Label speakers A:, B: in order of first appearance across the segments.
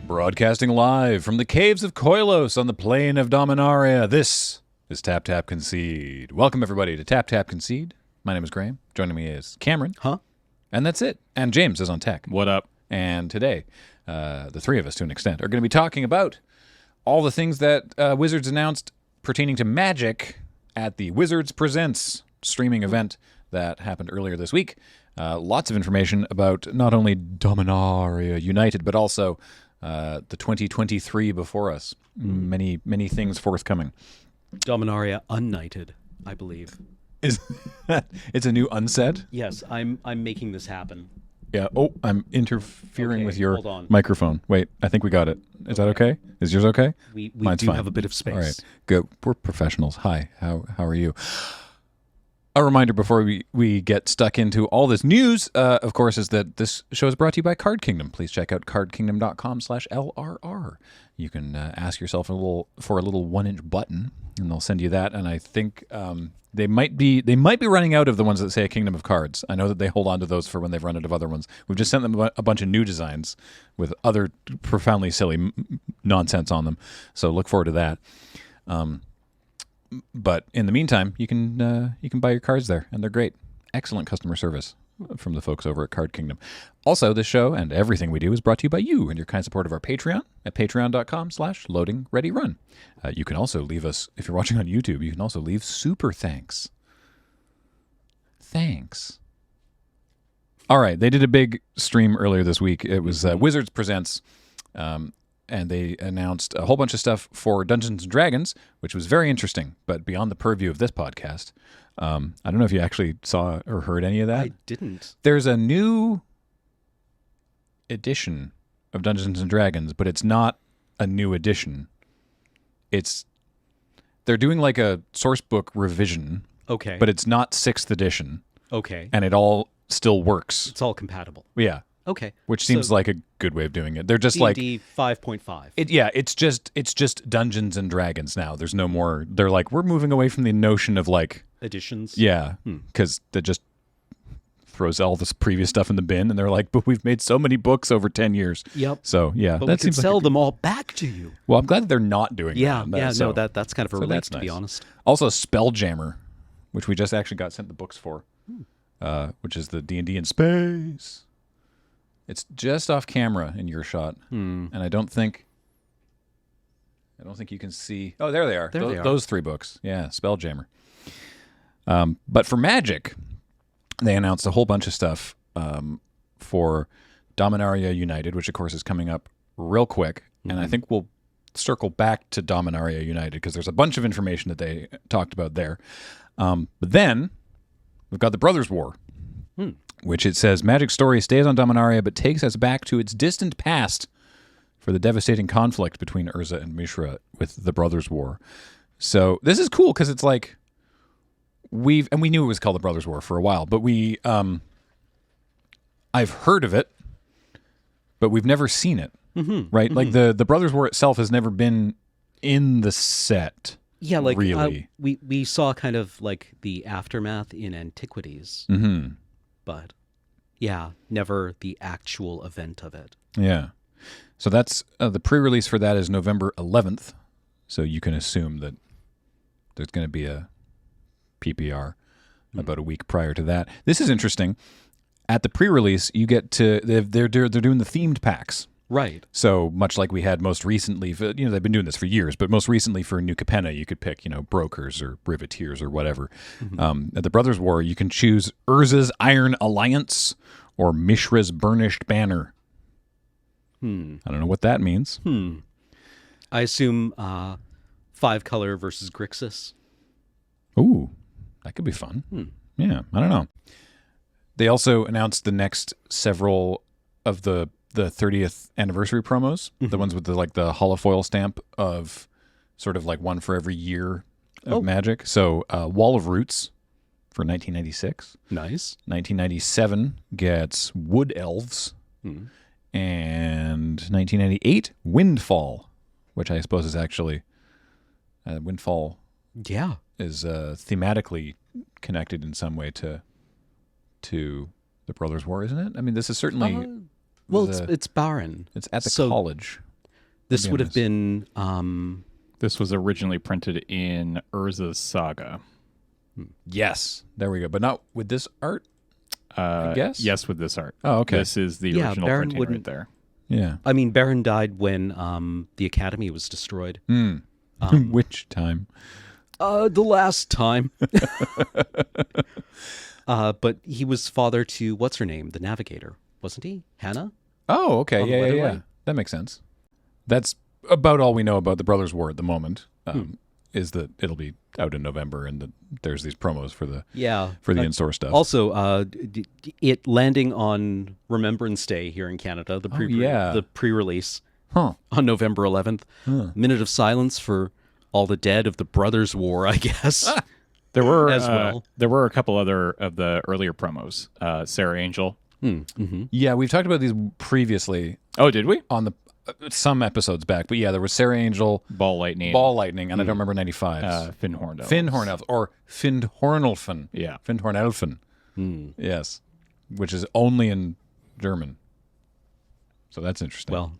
A: Broadcasting live from the caves of Koilos on the plain of Dominaria, this is Tap Tap Concede. Welcome everybody to Tap Tap Concede. My name is Graham. Joining me is Cameron. And that's it. And James is on tech.
B: What up?
A: And today, the three of us to an extent are going to be talking about all the things that Wizards announced pertaining to Magic at the Wizards Presents streaming event that happened earlier this week. Lots of information about not only Dominaria United, but also the 2023 before us. Many things forthcoming.
C: Dominaria United, I believe.
A: Is it's a new unset?
C: Yes, I'm making this happen.
A: Yeah. Oh, I'm interfering
C: Okay,
A: with your
C: hold on.
A: microphone. Wait, I think we got it. Is that okay? Is yours okay?
C: We
A: Mine's
C: do
A: fine.
C: have a bit of space.
A: All right. Good. We're professionals. Hi. How are you? A reminder before we get stuck into all this news, of course, is that this show is brought to you by Card Kingdom. Please check out cardkingdom.com/LRR. You can ask yourself for a little 1-inch button, and they'll send you that. And I think they might be running out of the ones that say a Kingdom of Cards. I know that they hold on to those for when they've run out of other ones. We've just sent them a bunch of new designs with other profoundly silly nonsense on them. So look forward to that. But in the meantime, you can buy your cards there, and they're great. Excellent customer service from the folks over at Card Kingdom. Also, this show and everything we do is brought to you by you and your kind support of our Patreon at patreon.com/loadingreadyrun. You can also leave us, if you're watching on YouTube, you can also leave super thanks. Thanks. All right, they did a big stream earlier this week. It was Wizards Presents. And they announced a whole bunch of stuff for Dungeons & Dragons, which was very interesting, but beyond the purview of this podcast. I don't know if you actually saw or heard any of that.
C: I didn't.
A: There's a new edition of Dungeons & Dragons, but it's not a new edition. They're doing like a source book revision.
C: Okay.
A: But it's not 6th edition.
C: Okay.
A: And it all still works.
C: It's all compatible.
A: Yeah.
C: Okay.
A: Which seems like a good way of doing it. They're just like
C: D&D 5.5.
A: It's just Dungeons and Dragons now. There's no more. They're like, we're moving away from the notion of like
C: Editions.
A: Yeah, because that just throws all this previous stuff in the bin, and they're like, but we've made so many books over 10 years.
C: Yep.
A: So yeah,
C: But
A: that
C: we could
A: seems like
C: sell them all back to you.
A: Well, I'm glad that they're not doing
C: Yeah.
A: that.
C: No, that's kind of a relief, to be honest.
A: Also, Spelljammer, which we just actually got sent the books for, which is the D&D in space. It's just off camera in your shot, and I don't think you can see. Oh, there they are.
C: There they are.
A: Those 3 books. Yeah, Spelljammer. But for Magic, they announced a whole bunch of stuff for Dominaria United, which of course is coming up real quick, and I think we'll circle back to Dominaria United because there's a bunch of information that they talked about there. But then we've got the Brothers' War. Which it says, Magic's story stays on Dominaria, but takes us back to its distant past for the devastating conflict between Urza and Mishra with the Brothers' War. So this is cool because it's like we knew it was called the Brothers' War for a while, but I've heard of it, but we've never seen it, right? Like the Brothers' War itself has never been in the set.
C: Yeah, like
A: really.
C: We saw kind of like the aftermath in Antiquities. But yeah, never the actual event of it.
A: Yeah. So that's the pre-release for that is November 11th. So you can assume that there's going to be a PPR about a week prior to that. This is interesting. At the pre-release, you get to they're doing the themed packs.
C: Right.
A: So much like we had most recently, they've been doing this for years, but most recently for New Capenna, you could pick, brokers or privateers or whatever. At the Brothers' War, you can choose Urza's Iron Alliance or Mishra's Burnished Banner. I don't know what that means.
C: I assume 5-color versus Grixis.
A: Ooh, that could be fun. Yeah, I don't know. They also announced the next several of the 30th anniversary promos, the ones with the holofoil stamp of sort of like one for every year of Magic. So Wall of Roots for 1996.
C: Nice.
A: 1997 gets Wood Elves. And 1998, Windfall, which I suppose is actually Windfall.
C: Yeah.
A: Is thematically connected in some way to the Brothers' War, isn't it? I mean, this is certainly...
C: Well, it's barren.
A: It's at the college.
C: This would have been
B: This was originally printed in Urza's Saga.
A: Yes, there we go. But not with this art, I guess?
B: Yes, with this art.
A: Oh, okay.
B: This is the original
C: Baron
B: printing right there.
A: Yeah.
C: I mean, Baron died when the Academy was destroyed.
A: Which time?
C: The last time. But he was father to, what's her name? The Navigator, wasn't he? Hannah?
A: Oh, okay.
C: On the
A: Yeah.
C: Weatherlight?
A: That makes sense. That's about all we know about the Brothers' War at the moment. Is that it'll be out in November, and there's these promos for the in-store stuff.
C: Also, it landing on Remembrance Day here in Canada, the pre-release on November 11th. Minute of silence for all the dead of the Brothers' War, I guess.
B: There were
C: as well.
B: There were a couple other of the earlier promos. Sarah Angel.
A: Yeah, we've talked about these previously.
B: Oh, did we?
A: On the some episodes back, but yeah, there was Sarah Angel,
B: Ball Lightning,
A: and I don't remember 95.
B: Finn Hornelf.
A: Or Finn Hornelfen.
B: Yeah.
A: Finn Hornelfen. Yes. Which is only in German. So that's interesting.
C: Well,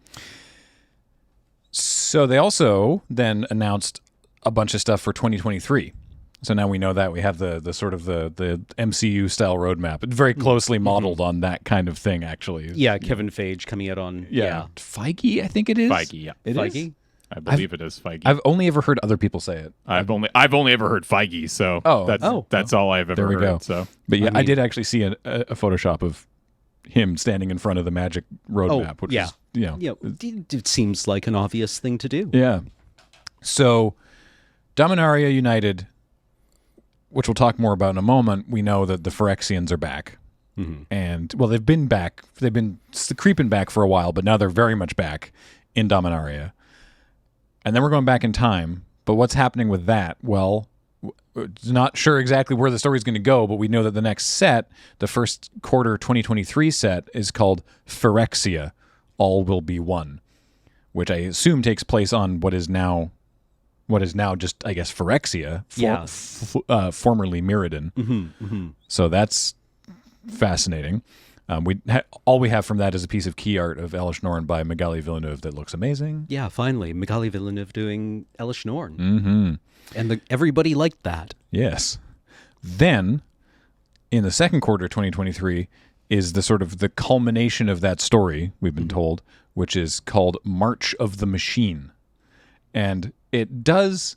A: so they also then announced a bunch of stuff for 2023. So now we know that we have the sort of the MCU style roadmap. It's very closely modeled on that kind of thing, actually.
C: Yeah, Kevin Feige coming out on
A: Feige, I think it is.
B: Feige, yeah.
C: Feige?
B: I believe it is Feige.
A: I've only ever heard other people say it.
B: I've only ever heard Feige, so that's all I've ever heard.
A: Go.
B: So,
A: but yeah, I did actually see a Photoshop of him standing in front of the Magic roadmap, which is,
C: it seems like an obvious thing to do.
A: Yeah. So, Dominaria United, which we'll talk more about in a moment, we know that the Phyrexians are back. And, well, they've been back. They've been creeping back for a while, but now they're very much back in Dominaria. And then we're going back in time. But what's happening with that? Well, not sure exactly where the story's going to go, but we know that the next set, the first quarter 2023 set, is called Phyrexia, All Will Be One, which I assume takes place on what is now just, I guess, Phyrexia, formerly Mirrodin. So that's fascinating. All we have from that is a piece of key art of Elish Norn by Magali Villeneuve that looks amazing.
C: Yeah, finally, Magali Villeneuve doing Elish Norn. And everybody liked that.
A: Yes. Then, in the second quarter of 2023, is the sort of the culmination of that story, we've been told, which is called March of the Machine. And it does...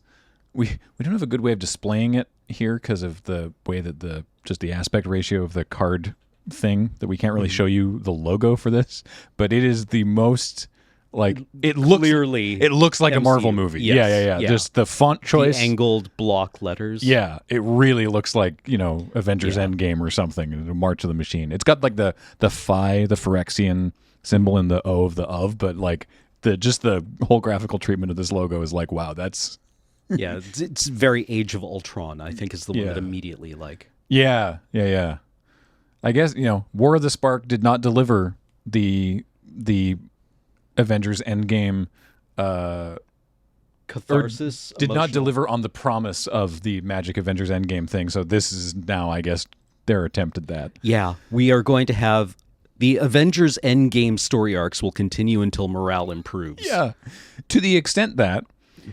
A: We don't have a good way of displaying it here because of the way that the aspect ratio of the card thing, that we can't really show you the logo for this, but it is the most... Like it looks like MCU. A Marvel movie.
C: Yes.
A: Yeah. Just the font choice,
C: the angled block letters.
A: Yeah, it really looks like Avengers Endgame or something. March of the Machine. It's got like the phi, the Phyrexian symbol, and the O of, but like the whole graphical treatment of this logo is like, wow, that's
C: it's very Age of Ultron. I think is the one that immediately like.
A: Yeah. I guess War of the Spark did not deliver the Avengers Endgame
C: catharsis
A: did not deliver on the promise of the Magic Avengers Endgame thing. So this is now, I guess, their attempt at that.
C: Yeah, we are going to have the Avengers Endgame story arcs will continue until morale improves.
A: Yeah, to the extent that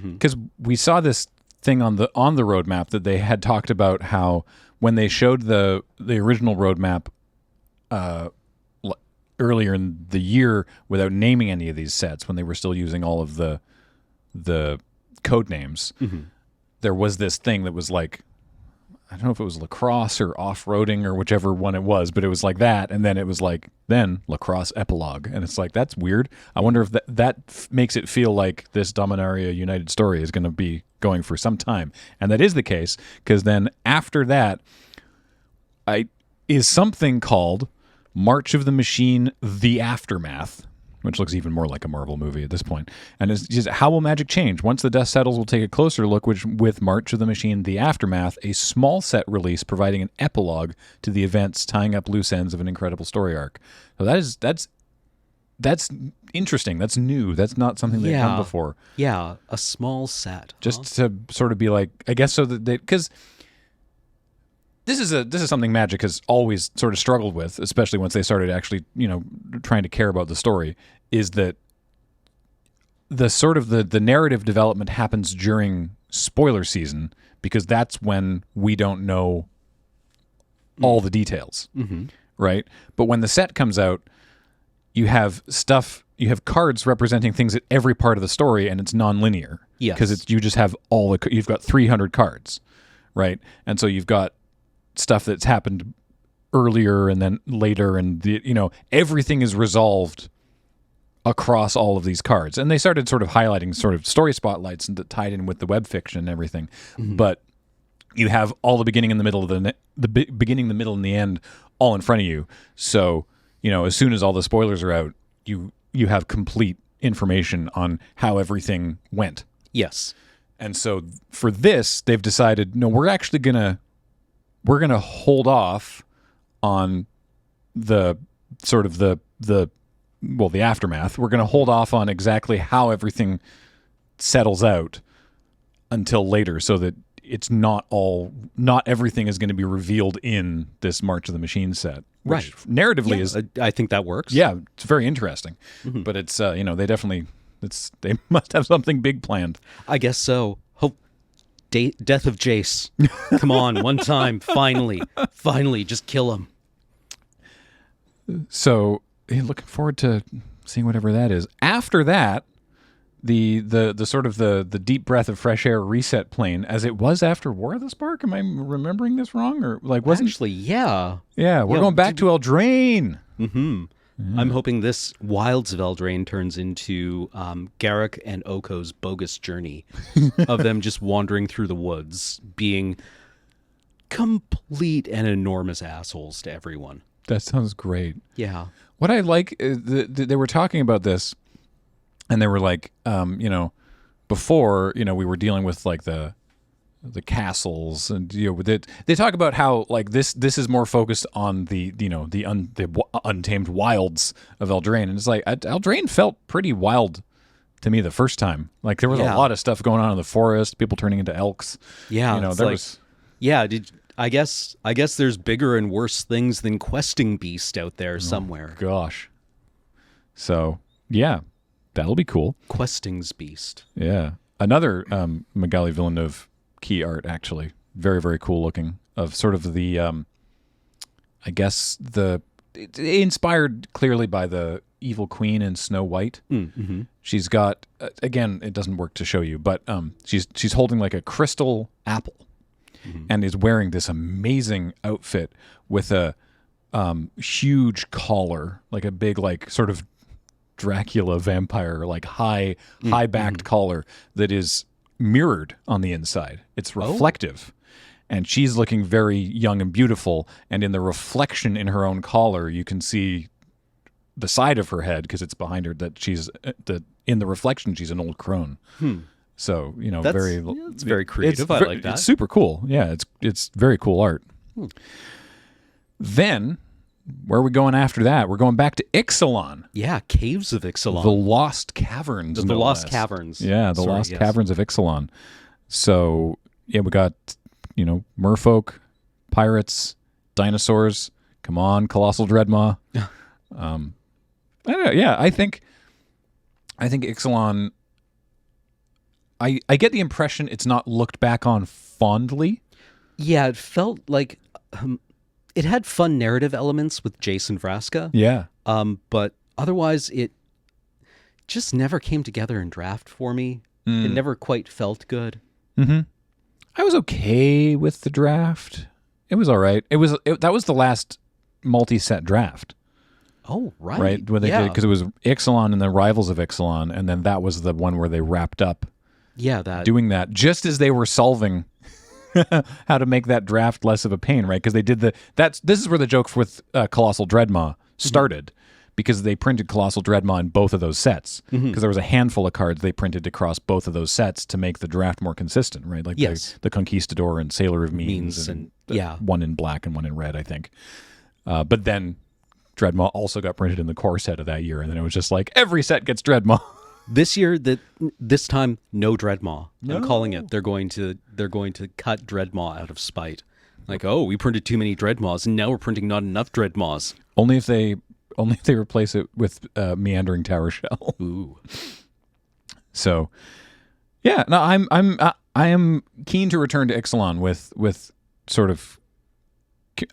A: because we saw this thing on the roadmap that they had talked about how when they showed the original roadmap earlier in the year without naming any of these sets, when they were still using all of the code names, there was this thing that was like, I don't know if it was lacrosse or off-roading or whichever one it was, but it was like that, and then it was like, then lacrosse epilogue, and it's like, that's weird. I wonder if that makes it feel like this Dominaria United story is going to be going for some time, and that is the case, because then after that is something called March of the Machine, The Aftermath, which looks even more like a Marvel movie at this point. And it's just, how will Magic change? Once the dust settles, we'll take a closer look with March of the Machine, The Aftermath, a small set release providing an epilogue to the events, tying up loose ends of an incredible story arc. So that's interesting. That's new. That's not something they've done before.
C: Yeah, a small set.
A: Just to sort of be like, I guess so that because This is something Magic has always sort of struggled with, especially once they started actually, trying to care about the story, is that the sort of the narrative development happens during spoiler season, because that's when we don't know all the details, right? But when the set comes out, you have cards representing things at every part of the story, and it's non-linear.
C: Yes.
A: Because you just have you've got 300 cards, right? And so you've got stuff that's happened earlier and then later, and everything is resolved across all of these cards. And they started sort of highlighting sort of story spotlights and that tied in with the web fiction and everything. But you have all the beginning and the middle of the beginning, the middle, and the end all in front of you. So, as soon as all the spoilers are out, you have complete information on how everything went.
C: Yes.
A: And so for this, they've decided, no, we're gonna hold off on the sort of the aftermath. We're going to hold off on exactly how everything settles out until later, so that it's not everything is going to be revealed in this March of the Machine set. Which narratively is,
C: I think that works.
A: Yeah, it's very interesting. But it's they must have something big planned.
C: I guess so. Death of Jace. Come on, one time, finally, just kill him.
A: So, looking forward to seeing whatever that is. After that, the sort of the deep breath of fresh air reset plane, as it was after War of the Spark. Am I remembering this wrong, or wasn't
C: actually? Yeah,
A: we're going back to Eldraine.
C: I'm hoping this Wilds of Eldraine turns into Garruk and Oko's bogus journey of them just wandering through the woods, being complete and enormous assholes to everyone.
A: That sounds great.
C: Yeah.
A: What I like is they were talking about this, and they were like, before, we were dealing with like the castles, and they talk about how like this is more focused on the untamed wilds of Eldraine, and it's like Eldraine felt pretty wild to me the first time. Like there was a lot of stuff going on in the forest, people turning into elks.
C: Yeah, I guess there's bigger and worse things than questing beast out there somewhere.
A: Gosh. So yeah, that'll be cool.
C: Questing's beast.
A: Yeah, another Magali Villeneuve key art, actually, very, very cool looking, of sort of the inspired clearly by the Evil Queen in Snow White. She's got again, it doesn't work to show you, but she's holding like a crystal apple, and is wearing this amazing outfit with a huge collar, like a big like sort of Dracula vampire, like high backed collar that is mirrored on the inside. It's reflective. And she's looking very young and beautiful, and in the reflection in her own collar, you can see the side of her head, because it's behind her, that in the reflection she's an old crone. So,
C: it's very creative. I like that.
A: It's super cool. Yeah, it's very cool art. Then, where are we going after that? We're going back to Ixalan.
C: Yeah, Caves of Ixalan.
A: The Lost Caverns.
C: The Lost Caverns.
A: Yeah, the Lost Caverns of Ixalan. So, yeah, we got, merfolk, pirates, dinosaurs. Come on, Colossal Dreadmaw. I don't know. Yeah, I think Ixalan, I get the impression it's not looked back on fondly.
C: Yeah, it felt like it had fun narrative elements with Jason Vraska.
A: Yeah.
C: But otherwise, it just never came together in draft for me. It never quite felt good.
A: I was okay with the draft. It was all right. That was the last multi-set draft.
C: Oh, right.
A: Right? When they did, because it was Ixalan and then Rivals of Ixalan, and then that was the one where they wrapped up doing that just as they were solving how to make that draft less of a pain, right? Because they did this is where the joke with Colossal Dreadmaw started, because they printed Colossal Dreadmaw in both of those sets, because there was a handful of cards they printed across both of those sets to make the draft more consistent, right? Like the Conquistador and Sailor of Means and one in black and one in red, I think. But then Dreadmaw also got printed in the core set of that year, and then it was just like every set gets Dreadmaw.
C: This year, this time, no Dreadmaw. No. I'm calling it. They're going to cut Dreadmaw out of spite. Like, we printed too many Dreadmaws, and now we're printing not enough Dreadmaws.
A: Only if they replace it with Meandering Tower Shell.
C: Ooh.
A: So, yeah, no, I am keen to return to Ixalan with sort of.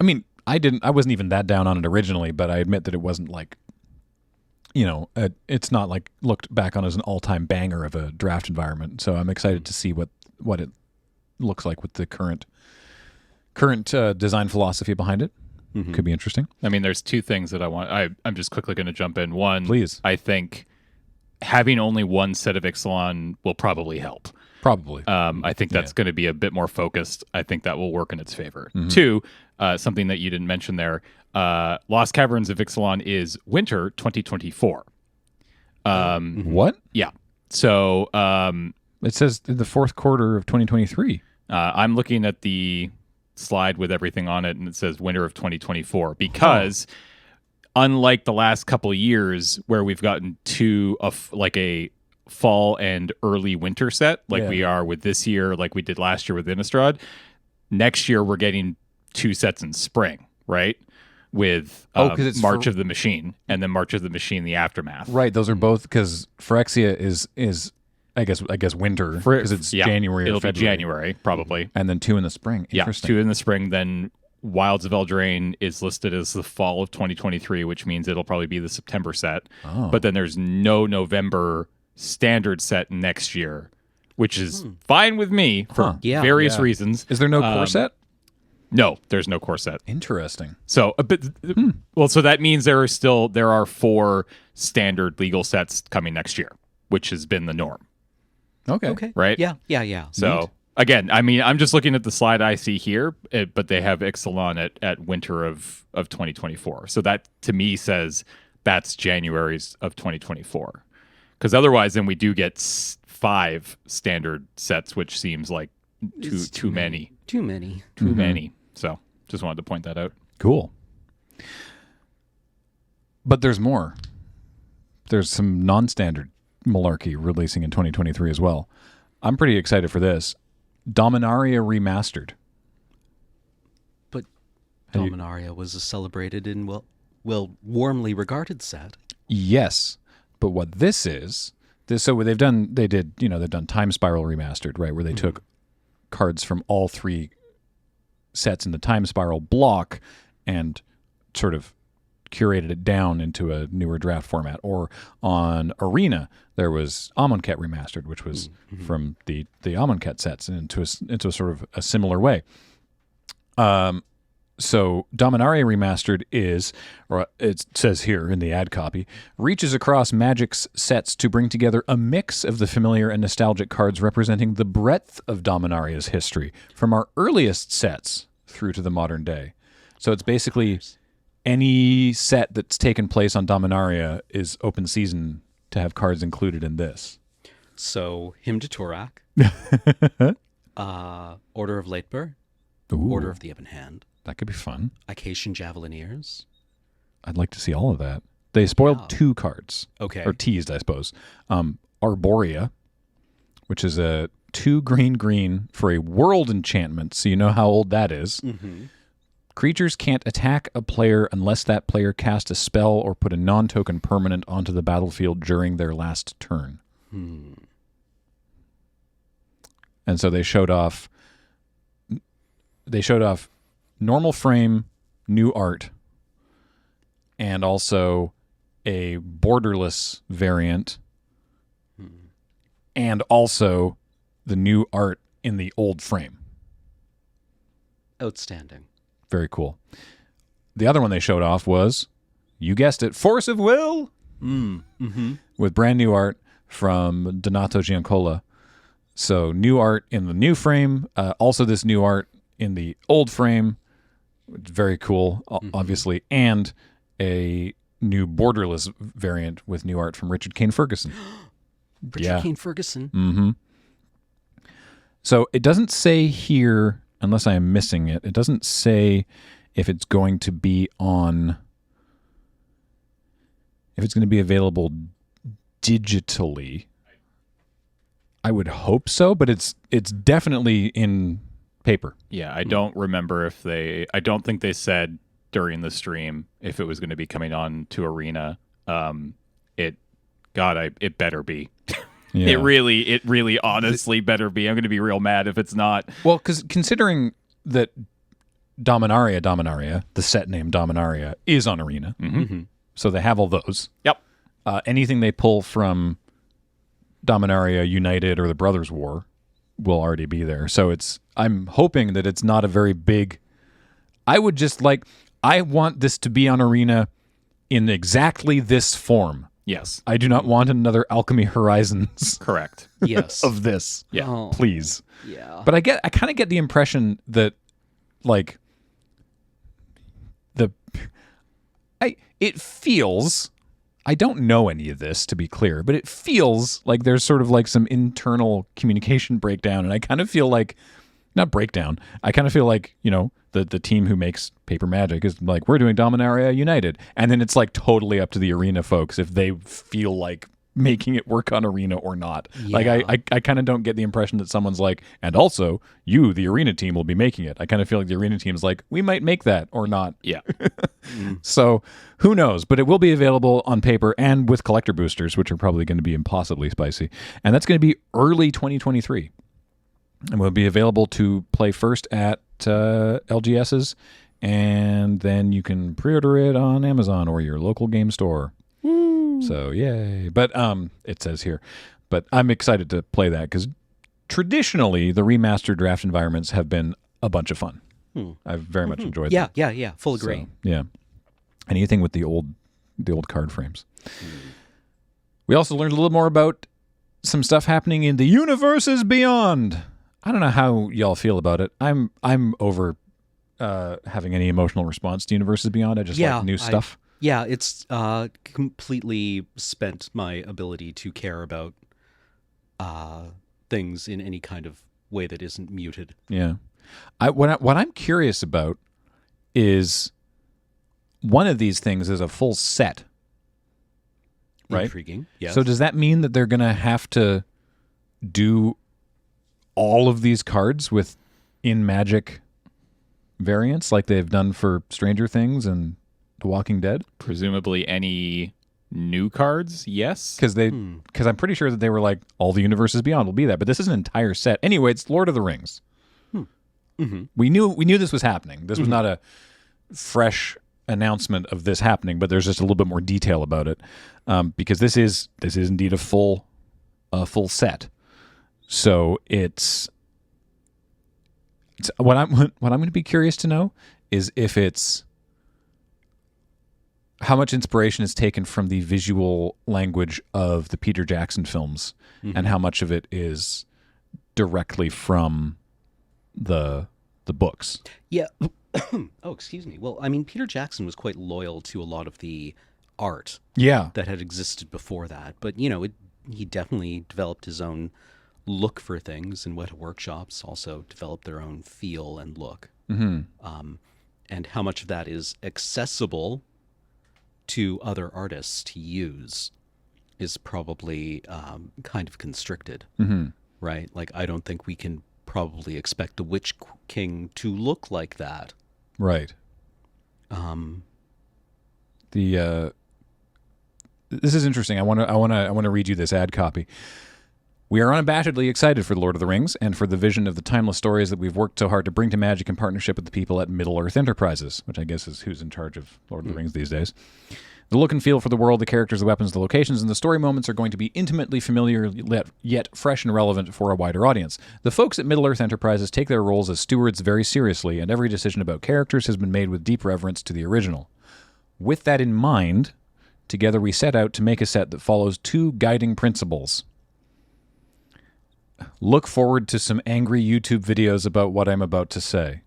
A: I mean, I wasn't even that down on it originally, but I admit that it wasn't like, it's not like looked back on as an all-time banger of a draft environment. So I'm excited to see what it looks like with the current design philosophy behind it. Mm-hmm. Could be interesting.
B: I mean, there's two things that I want. I'm just quickly going to jump in. One,
A: please.
B: I think having only one set of Ixalan will probably help.
A: Probably.
B: I think that's going to be a bit more focused. I think that will work in its favor. Mm-hmm. Two, something that you didn't mention there, Lost Caverns of Ixalan is winter 2024.
A: What?
B: Yeah. So
A: it says in the fourth quarter of 2023.
B: I'm looking at the slide with everything on it, and it says winter of 2024 because unlike the last couple of years where we've gotten to a fall and early winter set we are with this year, like we did last year with Innistrad, next year we're getting 2 sets in spring, right? With March of the Machine and then March of the Machine, the Aftermath.
A: Right, those are both because Phyrexia is I guess winter because it's January or February.
B: It'll be January probably.
A: And then 2 in the spring. Interesting.
B: 2 in the spring. Then Wilds of Eldraine is listed as the fall of 2023, which means it'll probably be the September set. Oh. But then there's no November standard set next year, which is fine with me for various reasons.
A: Is there no core set?
B: No, there's no core set.
A: Interesting.
B: So so that means there are 4 standard legal sets coming next year, which has been the norm.
C: Okay.
B: Right?
C: Yeah.
B: So neat. Again, I mean, I'm just looking at the slide I see here, but they have Ixalan at winter of 2024. So that to me says that's January's of 2024. Because otherwise, then we do get 5 standard sets, which seems like too many.
C: Too many.
B: Too many. So just wanted to point that out.
A: Cool. But there's more. There's some non-standard malarkey releasing in 2023 as well. I'm pretty excited for this. Dominaria Remastered.
C: But Dominaria was a celebrated and warmly regarded set.
A: Yes. But what this is, so they've done Time Spiral Remastered, right, where they took cards from all 3 sets in the Time Spiral block and sort of curated it down into a newer draft format. Or on Arena, there was Amonkhet Remastered, which was from the Amonkhet sets and into a sort of a similar way. So Dominaria Remastered is, or it says here in the ad copy, reaches across Magic's sets to bring together a mix of the familiar and nostalgic cards representing the breadth of Dominaria's history, from our earliest sets through to the modern day. So it's basically any set that's taken place on Dominaria is open season to have cards included in this.
C: So Hymn to Torak, Order of Leitber, Order of the Ebon Hand.
A: That could be fun.
C: Acacian Javelineers.
A: I'd like to see all of that. They spoiled 2 cards.
C: Okay.
A: Or teased, I suppose. Arborea, which is a 2 green for a world enchantment, so you know how old that is. Mm-hmm. Creatures can't attack a player unless that player cast a spell or put a non-token permanent onto the battlefield during their last turn. And so they showed off normal frame, new art, and also a borderless variant, and also the new art in the old frame.
C: Outstanding.
A: Very cool. The other one they showed off was, you guessed it, Force of Will, with brand new art from Donato Giancola. So new art in the new frame, also this new art in the old frame. Very cool, obviously, and a new borderless variant with new art from Richard Kane Ferguson.
C: Kane Ferguson.
A: Mm-hmm. So it doesn't say here, unless I am missing it, it doesn't say if it's going to be available digitally. I would hope so, but it's definitely in paper.
B: Yeah, I don't remember I don't think they said during the stream if it was going to be coming on to Arena. It better be.
A: Yeah.
B: It really honestly better be. I'm going to be real mad if it's not.
A: Well, because considering that Dominaria, the set name Dominaria, is on Arena.
C: Mm-hmm.
A: So they have all those.
B: Yep.
A: Anything they pull from Dominaria United or the Brothers War will already be there. So I'm hoping that it's not a very big... I want this to be on Arena in exactly this form.
B: Yes.
A: I do not want another Alchemy Horizons
B: Correct.
C: Yes.
A: of this.
B: Yeah.
C: Oh,
A: Please.
C: yeah.
A: But I kind of get the impression that, like, it feels, I don't know any of this to be clear, but it feels like there's sort of like some internal communication breakdown, and I kind of feel like, not breakdown, I kind of feel like, the team who makes Paper Magic is like, we're doing Dominaria United, and then it's like totally up to the Arena folks if they feel like making it work on Arena or not.
C: Yeah.
A: Like I kind of don't get the impression that someone's like, and also you, the Arena team, will be making it. I kind of feel like the Arena team's like, we might make that or not.
B: Yeah.
A: So who knows? But it will be available on paper and with collector boosters, which are probably going to be impossibly spicy. And that's going to be early 2023. And will be available to play first at LGS's, and then you can pre-order it on Amazon or your local game store. So yay. But it says here. But I'm excited to play that because traditionally the remastered draft environments have been a bunch of fun. I've very much enjoyed them.
C: Yeah. Full agree.
A: So, yeah. Anything with the old card frames. We also learned a little more about some stuff happening in the universes beyond. I don't know how y'all feel about it. I'm over having any emotional response to universes beyond. I just like new stuff.
C: Yeah, it's completely spent my ability to care about things in any kind of way that isn't muted.
A: Yeah. What I'm curious about is one of these things is a full set, right?
C: Intriguing, yes.
A: So does that mean that they're going to have to do all of these cards with in Magic variants like they've done for Stranger Things and The Walking Dead?
B: Presumably any new cards, yes.
A: Because I'm pretty sure that they were like, all the universes beyond will be that, but this is an entire set. Anyway, it's Lord of the Rings.
C: Mm-hmm.
A: We knew this was happening. This was not a fresh announcement of this happening, but there's just a little bit more detail about it, because this is indeed a full set. So it's what I'm going to be curious to know is if it's how much inspiration is taken from the visual language of the Peter Jackson films, and how much of it is directly from the books.
C: Yeah. Oh, excuse me. Well, I mean, Peter Jackson was quite loyal to a lot of the art that had existed before that. But, he definitely developed his own look for things, and Weta Workshops also developed their own feel and look. Mm-hmm. And how much of that is accessible to other artists to use is probably kind of constricted, right? Like, I don't think we can probably expect the Witch King to look like that.
A: Right. This is interesting. I want to read you this ad copy. We are unabashedly excited for The Lord of the Rings and for the vision of the timeless stories that we've worked so hard to bring to Magic in partnership with the people at Middle-earth Enterprises, which I guess is who's in charge of Lord of the Rings these days. The look and feel for the world, the characters, the weapons, the locations, and the story moments are going to be intimately familiar, yet fresh and relevant for a wider audience. The folks at Middle-earth Enterprises take their roles as stewards very seriously, and every decision about characters has been made with deep reverence to the original. With that in mind, together we set out to make a set that follows two guiding principles. Look forward to some angry YouTube videos about what I'm about to say.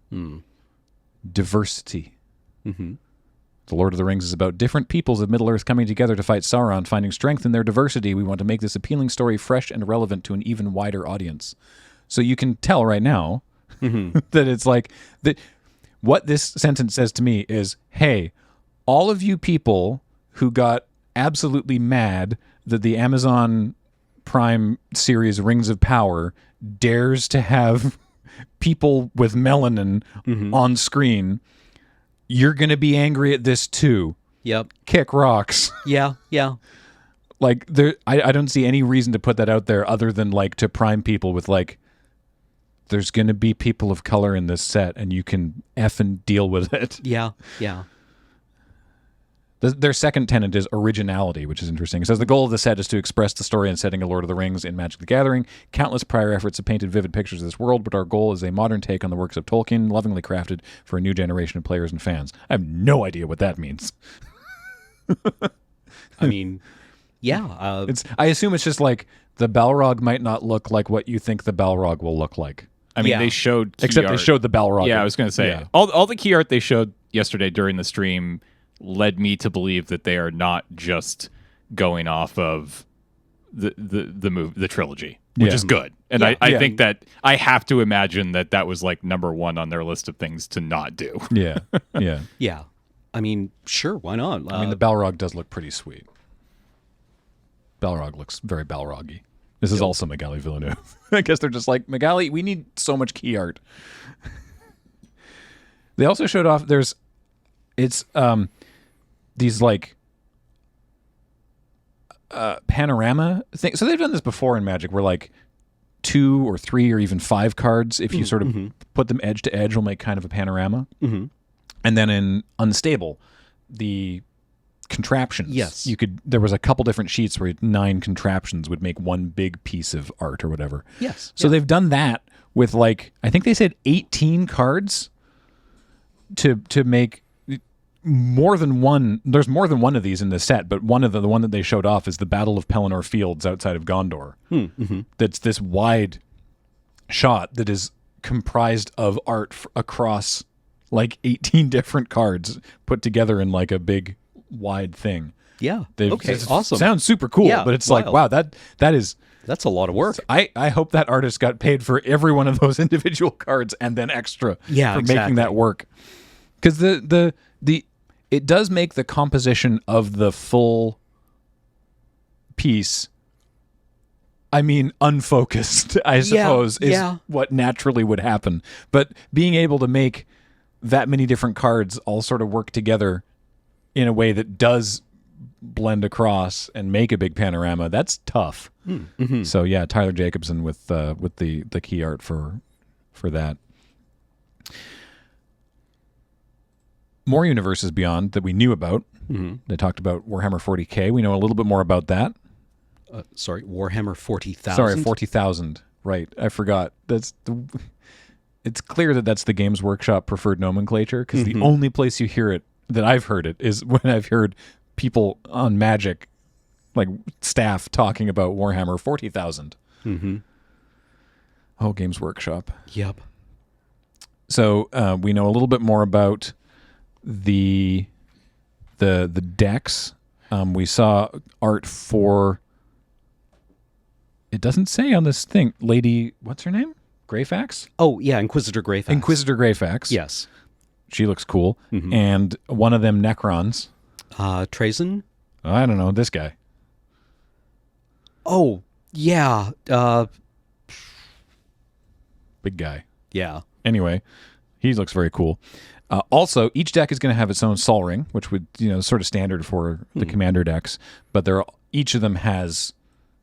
A: Diversity. The Lord of the Rings is about different peoples of Middle-earth coming together to fight Sauron, finding strength in their diversity. We want to make this appealing story fresh and relevant to an even wider audience. So you can tell right now that it's like that. What this sentence says to me is, hey, all of you people who got absolutely mad that the Amazon Prime series Rings of Power dares to have people with melanin on screen, you're going to be angry at this too.
C: Yep.
A: Kick rocks.
C: Yeah.
A: Like I don't see any reason to put that out there other than like to prime people with like, there's going to be people of color in this set, and you can effing deal with it.
C: Yeah.
A: Their second tenet is originality, which is interesting. It says the goal of the set is to express the story and setting of Lord of the Rings in Magic the Gathering. Countless prior efforts have painted vivid pictures of this world, but our goal is a modern take on the works of Tolkien, lovingly crafted for a new generation of players and fans. I have no idea what that means.
C: I mean, yeah.
A: I assume it's just like the Balrog might not look like what you think the Balrog will look like.
B: I mean, they showed key
A: Except
B: art.
A: They showed the Balrog.
B: Yeah, I was going to say, all the key art they showed yesterday during the stream led me to believe that they are not just going off of the trilogy, which is good. And I think that I have to imagine that was like number one on their list of things to not do.
A: Yeah.
C: Yeah. I mean, sure, why not?
A: I mean, the Balrog does look pretty sweet. Balrog looks very Balrog-y. This is also Magali Villeneuve. I guess they're just like, Magali, we need so much key art. They also showed off, these like panorama things. So they've done this before in Magic where like 2 or 3 or even 5 cards, if you sort of put them edge to edge, will make kind of a panorama. Mm-hmm. And then in Unstable, the contraptions.
C: Yes.
A: There was a couple different sheets where 9 contraptions would make one big piece of art or whatever.
C: Yes.
A: So they've done that with like, I think they said 18 cards to make more than one. There's more than one of these in the set, but the one that they showed off is the Battle of Pelennor Fields outside of Gondor. Mm-hmm. That's this wide shot that is comprised of art across like 18 different cards put together in like a big wide thing.
C: Yeah. Okay. Awesome.
A: Sounds super cool, but it's like, wow, that's a lot of work. I hope that artist got paid for every one of those individual cards and then extra for making that work. Because it does make the composition of the full piece, I mean, unfocused, I suppose, is what naturally would happen. But being able to make that many different cards all sort of work together in a way that does blend across and make a big panorama, that's tough. Mm-hmm. So yeah, Tyler Jacobson with the key art for that. More universes beyond that we knew about. Mm-hmm. They talked about Warhammer 40K. We know a little bit more about that.
C: Sorry, Warhammer 40,000?
A: Sorry, 40,000. Right, I forgot. It's clear that that's the Games Workshop preferred nomenclature, because the only place you hear it, that I've heard it, is when I've heard people on Magic, like staff, talking about Warhammer 40,000. Mm-hmm. Oh, Games Workshop.
C: Yep.
A: So we know a little bit more about the decks. We saw art for, it doesn't say on this thing, Lady, what's her name? Greyfax?
C: Oh, yeah, Inquisitor Greyfax.
A: Inquisitor Greyfax.
C: Yes.
A: She looks cool. Mm-hmm. And one of them Necrons.
C: Trazen?
A: I don't know, this guy.
C: Oh, yeah.
A: Big guy.
C: Yeah.
A: Anyway, he looks very cool. Also, each deck is going to have its own Sol Ring, which would, sort of standard for the Commander decks. But each of them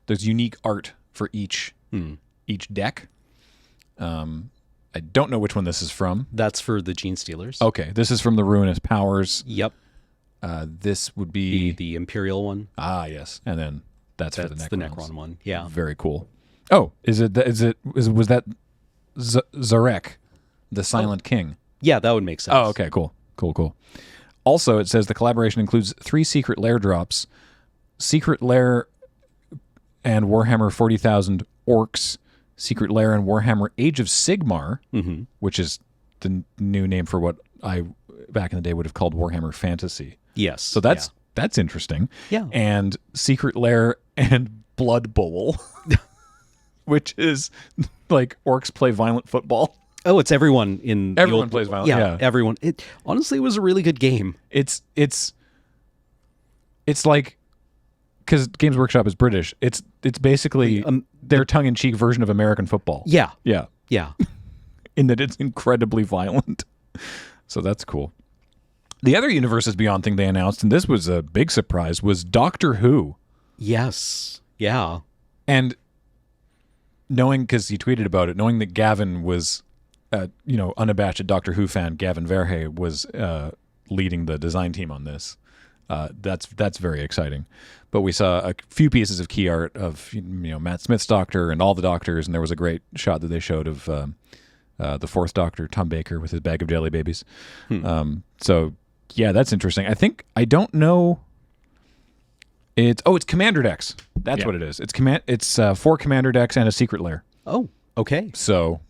A: there's unique art for each deck. I don't know which one this is from.
C: That's for the Gene Stealers.
A: Okay, this is from the Ruinous Powers.
C: Yep.
A: This would be
C: the Imperial one.
A: Ah, yes, and then that's for the Necrons.
C: The Necron one. Yeah.
A: Very cool. Oh, was that Zarek, the Silent King?
C: Yeah, that would make sense.
A: Oh, okay, cool. Also, it says the collaboration includes 3 Secret Lair drops, Secret Lair and Warhammer 40,000 Orcs, Secret Lair and Warhammer Age of Sigmar, which is the new name for what I back in the day would have called Warhammer Fantasy.
C: Yes.
A: So that's interesting.
C: Yeah.
A: And Secret Lair and Blood Bowl, which is like orcs play violent football.
C: Oh, it's everyone in
A: everyone plays violent. Yeah,
C: everyone. Honestly, it was a really good game.
A: It's like, because Games Workshop is British, it's basically their tongue-in-cheek version of American football.
C: Yeah.
A: In that it's incredibly violent. So that's cool. The other Universes Beyond thing they announced, and this was a big surprise, was Doctor Who.
C: Yes. Yeah.
A: And knowing, because he tweeted about it, knowing that Gavin was, unabashed Doctor Who fan, Gavin Verhey was leading the design team on this. That's very exciting. But we saw a few pieces of key art of Matt Smith's Doctor and all the Doctors, and there was a great shot that they showed of the fourth Doctor, Tom Baker, with his bag of jelly babies. So yeah, that's interesting. I don't know. It's Commander decks. That's what it is. It's 4 Commander decks and a secret lair.
C: Oh, okay.
A: So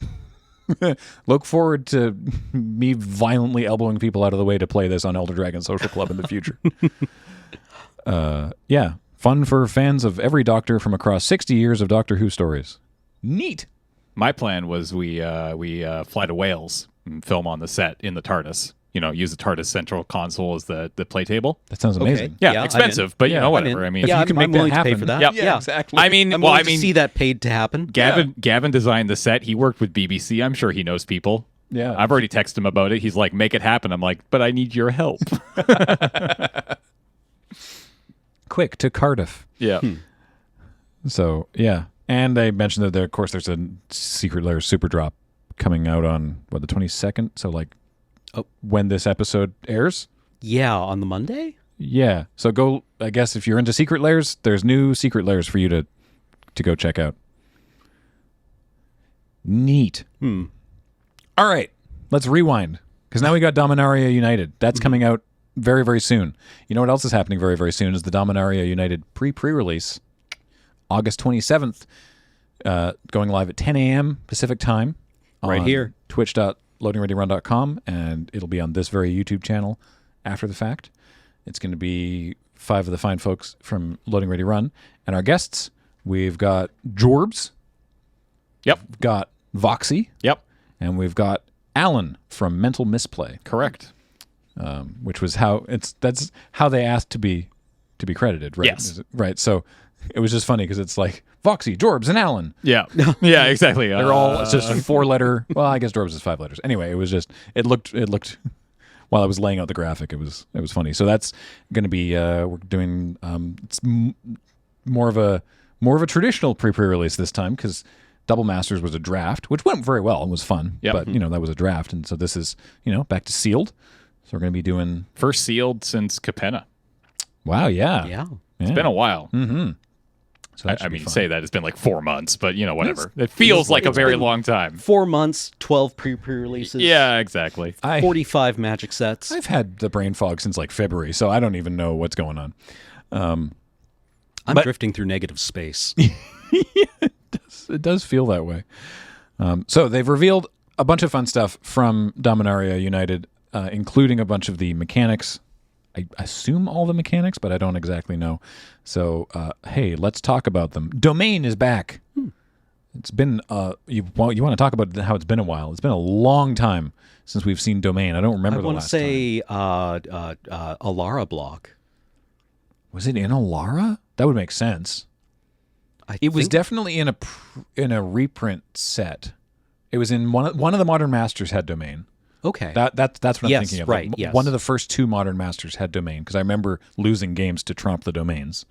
A: look forward to me violently elbowing people out of the way to play this on Elder Dragon Social Club in the future. Yeah, fun for fans of every Doctor from across 60 years of Doctor Who stories. Neat.
B: My plan was we fly to Wales and film on the set in the TARDIS. Use the TARDIS central console as the play table.
A: That sounds amazing.
C: Okay.
B: Yeah, expensive, but whatever. I mean,
A: if you can make
C: I'm willing
A: that
C: to pay
A: happen.
C: for that.
B: Yep.
C: Yeah,
A: exactly.
B: I mean,
C: I'm willing to see that paid to happen.
B: Gavin designed the set. He worked with BBC. I'm sure he knows people.
A: Yeah.
B: I've already texted him about it. He's like, make it happen. I'm like, but I need your help.
A: Quick to Cardiff.
B: Yeah.
A: So yeah, and I mentioned that of course there's a Secret Lair Super Drop coming out on the 22nd. So when this episode airs.
C: Yeah, on the Monday?
A: Yeah. So go, I guess if you're into Secret Lairs, there's new Secret Lairs for you to go check out. Neat. All right. Let's rewind. Because now we got Dominaria United. That's coming out very, very soon. You know what else is happening very, very soon is the Dominaria United pre-release. August 27th, going live at 10 a.m. Pacific time.
C: Right here.
A: Twitch.loadingreadyrun.com, and it'll be on this very YouTube channel after the fact. It's going to be 5 of the fine folks from Loading Ready Run. And our guests, we've got Jorbs.
B: Yep.
A: We've got Voxy.
B: Yep.
A: And we've got Alan from Mental Misplay.
B: Correct.
A: Which was that's how they asked to be credited, right?
B: Yes.
A: Right. So it was just funny because it's like Voxy, Jorbs, and Alan.
B: Yeah. Yeah, exactly.
A: They're all, it's just 4-letter. Well, I guess Jorbs is 5 letters. Anyway, it was just, it looked while I was laying out the graphic, it was funny. So that's going to be, we're doing, it's more of a traditional pre-release this time because Double Masters was a draft, which went very well and was fun.
B: Yep.
A: But, that was a draft. And so this is, back to sealed. So we're going to be doing.
B: First sealed since Capenna.
A: Wow. Yeah.
C: Yeah.
B: It's been a while.
A: Mm-hmm. So
B: I mean, say that it's been like 4 months, but whatever. It feels like a very long time.
C: 4 months, 12 pre-releases.
B: Yeah, exactly.
C: 45 magic sets.
A: I've had the brain fog since like February, so I don't even know what's going on.
C: I'm drifting through negative space.
A: It does feel that way. So they've revealed a bunch of fun stuff from Dominaria United, including a bunch of the mechanics. I assume all the mechanics, but I don't exactly know. So, hey, let's talk about them. Domain is back. It's been, you want to talk about how it's been a while. It's been a long time since we've seen Domain. I don't remember the last time.
C: I want to say Alara block.
A: Was it in Alara? That would make sense. It was definitely in a reprint set. It was in one of the Modern Masters had Domain.
C: Okay.
A: That's what I'm thinking of.
C: Right, yes.
A: One of the first 2 Modern Masters had Domain because I remember losing games to trump the Domains,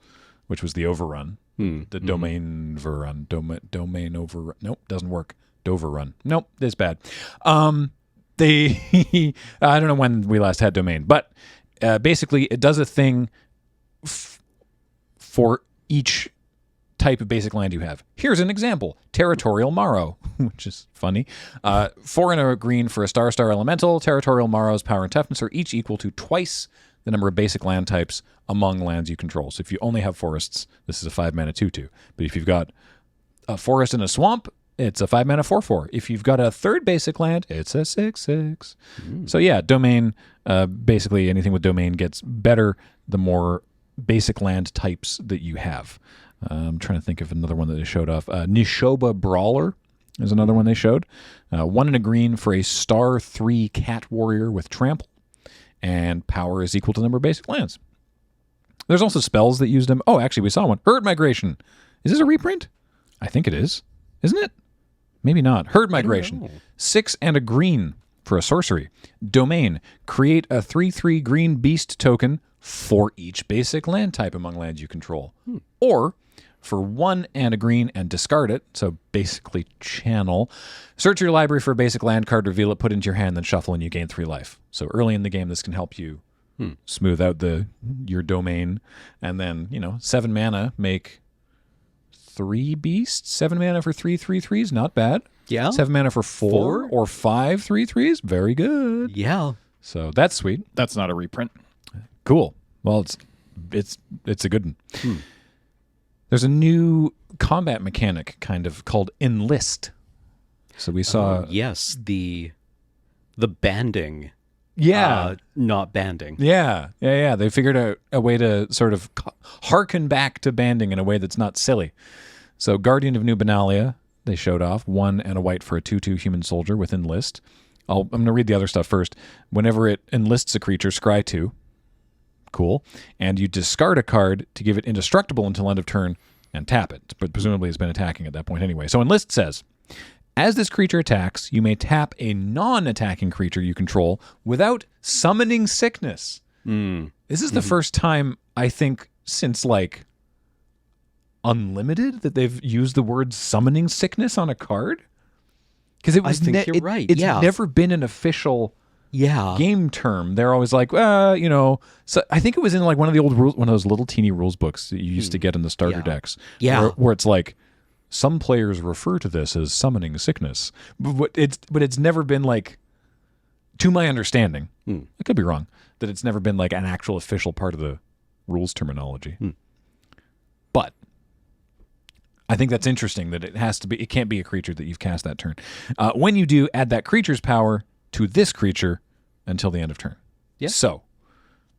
A: which was the Overrun. The Domain Overrun. Domain Overrun. Nope, doesn't work. Doverrun. Nope, it's bad. I don't know when we last had Domain, but basically it does a thing for each type of basic land you have. Here's an example. Territorial Morrow, which is funny. 4 and a green for a star elemental. Territorial Morrow's power and toughness are each equal to twice the number of basic land types among lands you control. So if you only have forests, this is a 5-mana 2/2. But if you've got a forest and a swamp, it's a 5-mana 4/4. If you've got a third basic land, it's a 6/6. So yeah, Domain, basically anything with Domain gets better the more basic land types that you have. I'm trying to think of another one that they showed off. Nishoba Brawler is another one they showed. 1 and a green for a star 3 cat warrior with trample. And power is equal to the number of basic lands. There's also spells that use them. Oh, actually, we saw one. Herd Migration. Is this a reprint? I think it is. Isn't it? Maybe not. Herd Migration. 6 and a green for a sorcery. Domain, create a 3/3 green beast token for each basic land type among lands you control. Or, for 1 and a green and discard it, so basically channel. Search your library for a basic land card, reveal it, put it into your hand, then shuffle, and you gain 3 life. So early in the game, this can help you smooth out your domain. And then, 7 mana, make 3 beasts. 7 mana for 3/3/3s, not bad.
C: Yeah.
A: 7 mana for 4 or 5 3/3s, very good.
C: Yeah.
A: So that's sweet.
B: That's not a reprint.
A: Cool. Well, it's a good one. There's a new combat mechanic kind of called enlist. So we saw
C: yes, the banding.
A: Yeah.
C: Not banding.
A: Yeah. They figured out a way to sort of harken back to banding in a way that's not silly. So Guardian of New Benalia, they showed off 1 and a white for a 2/2 human soldier with enlist. I'm going to read the other stuff first. Whenever it enlists a creature, scry 2. Cool. And you discard a card to give it indestructible until end of turn and tap it. But presumably it's been attacking at that point anyway. So enlist says, as this creature attacks, you may tap a non-attacking creature you control without summoning sickness. This is the first time, I think, since Unlimited that they've used the word summoning sickness on a card. Because
C: I think you're right.
A: It's never been an official game term. They're always like, So I think it was in one of the old rules, one of those little teeny rules books that you used to get in the starter decks.
C: Yeah.
A: Where it's like, some players refer to this as summoning sickness, but it's never been to my understanding, I could be wrong, that it's never been an actual official part of the rules terminology. But I think that's interesting that it can't be a creature that you've cast that turn. When you do, add that creature's power to this creature until the end of turn.
C: Yeah.
A: So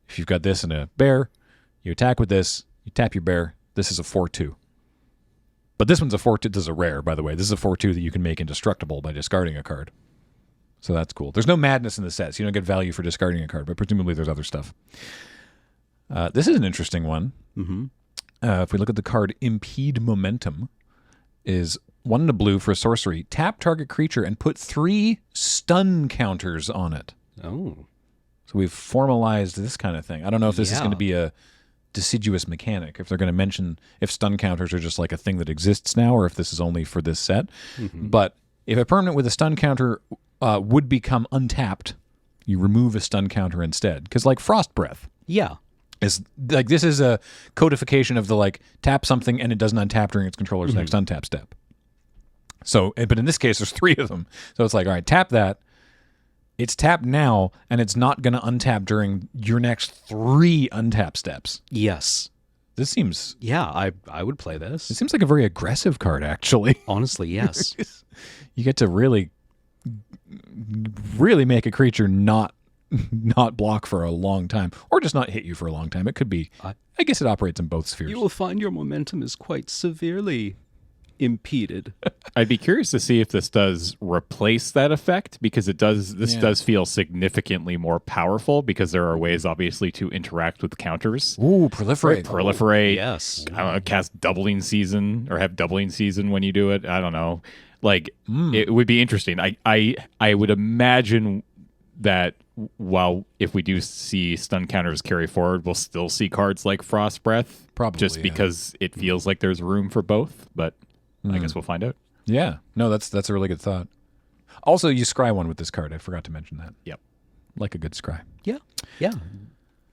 A: if you've got this and a bear, you attack with this, you tap your bear. This is a 4/2. But this one's a 4/2. This is a rare, by the way. This is a 4/2 that you can make indestructible by discarding a card. So that's cool. There's no madness in the set, so you don't get value for discarding a card, but presumably there's other stuff. This is an interesting one. If we look at the card Impede Momentum, is 1 and a blue for a sorcery. Tap target creature and put 3 stun counters on it.
C: Oh.
A: So we've formalized this kind of thing. I don't know if this is going to be a deciduous mechanic, if they're going to mention if stun counters are just a thing that exists now, or if this is only for this set. But if a permanent with a stun counter would become untapped, you remove a stun counter instead. Because Frost Breath.
C: Yeah.
A: Is this is a codification of the tap something and it doesn't untap during its controller's next untap step. So, but in this case, there's 3 of them. So it's all right, tap that. It's tapped now, and it's not going to untap during your next 3 untap steps.
C: Yes.
A: This seems...
C: Yeah, I would play this.
A: It seems like a very aggressive card, actually.
C: Honestly, yes.
A: You get to really make a creature not block for a long time, or just not hit you for a long time. It could be... I guess it operates in both spheres.
C: You will find your momentum is quite severely impeded.
B: I'd be curious to see if this does replace that effect, because it does. This does feel significantly more powerful, because there are ways, obviously, to interact with counters.
A: Ooh, proliferate.
B: Proliferate.
C: Yes.
B: I don't know, cast doubling season, or have doubling season when you do it. I don't know. It would be interesting. I would imagine that if we do see stun counters carry forward, we'll still see cards like Frost Breath.
A: Probably,
B: just because it feels like there's room for both, but I guess we'll find out.
A: Yeah. No, that's a really good thought. Also, you scry one with this card. I forgot to mention that.
B: Yep.
A: Like a good scry.
C: Yeah. Yeah.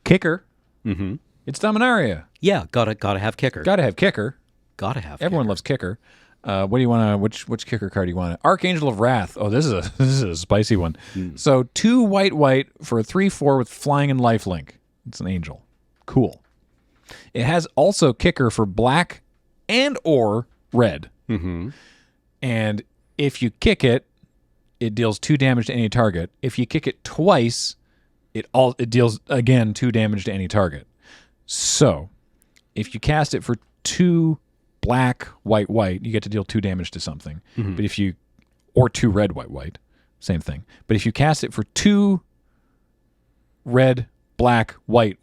A: Kicker. It's Dominaria.
C: Yeah, gotta have kicker.
A: Gotta have kicker.
C: Gotta have
A: Everyone loves kicker. What do you want to, which kicker card do you want? Archangel of Wrath. Oh, this is a spicy one. So 2 white for a 3/4 with flying and lifelink. It's an angel. Cool. It has also kicker for black and or red. And if you kick it, it deals 2 damage to any target. If you kick it twice, it deals again 2 damage to any target. So if you cast it for 2 black, white, you get to deal 2 damage to something. But if you, or 2 red, white, same thing. But if you cast it for 2 red, black, white,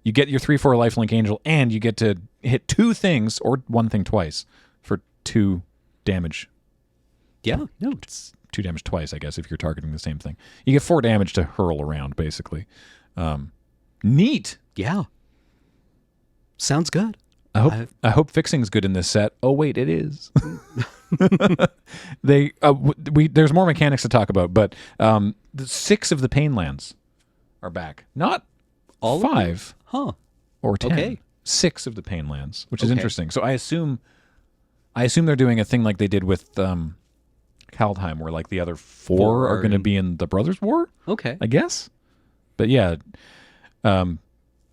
A: you get your 3/4 lifelink angel, and you get to hit 2 things or 1 thing twice for 2 damage.
C: Yeah, no,
A: 2 damage twice, I guess, if you're targeting the same thing. You get 4 damage to hurl around, basically. Neat.
C: Yeah. Sounds good.
A: I hope fixing's good in this set. Oh wait, it is. There's more mechanics to talk about, but the 6 of the pain lands are back. Not all 5, or 10. Okay. 6 of the pain lands, which is interesting. So I assume they're doing a thing like they did with Kaldheim, where like the other 4 are going to be in the Brothers' War.
C: Okay,
A: I guess. But yeah.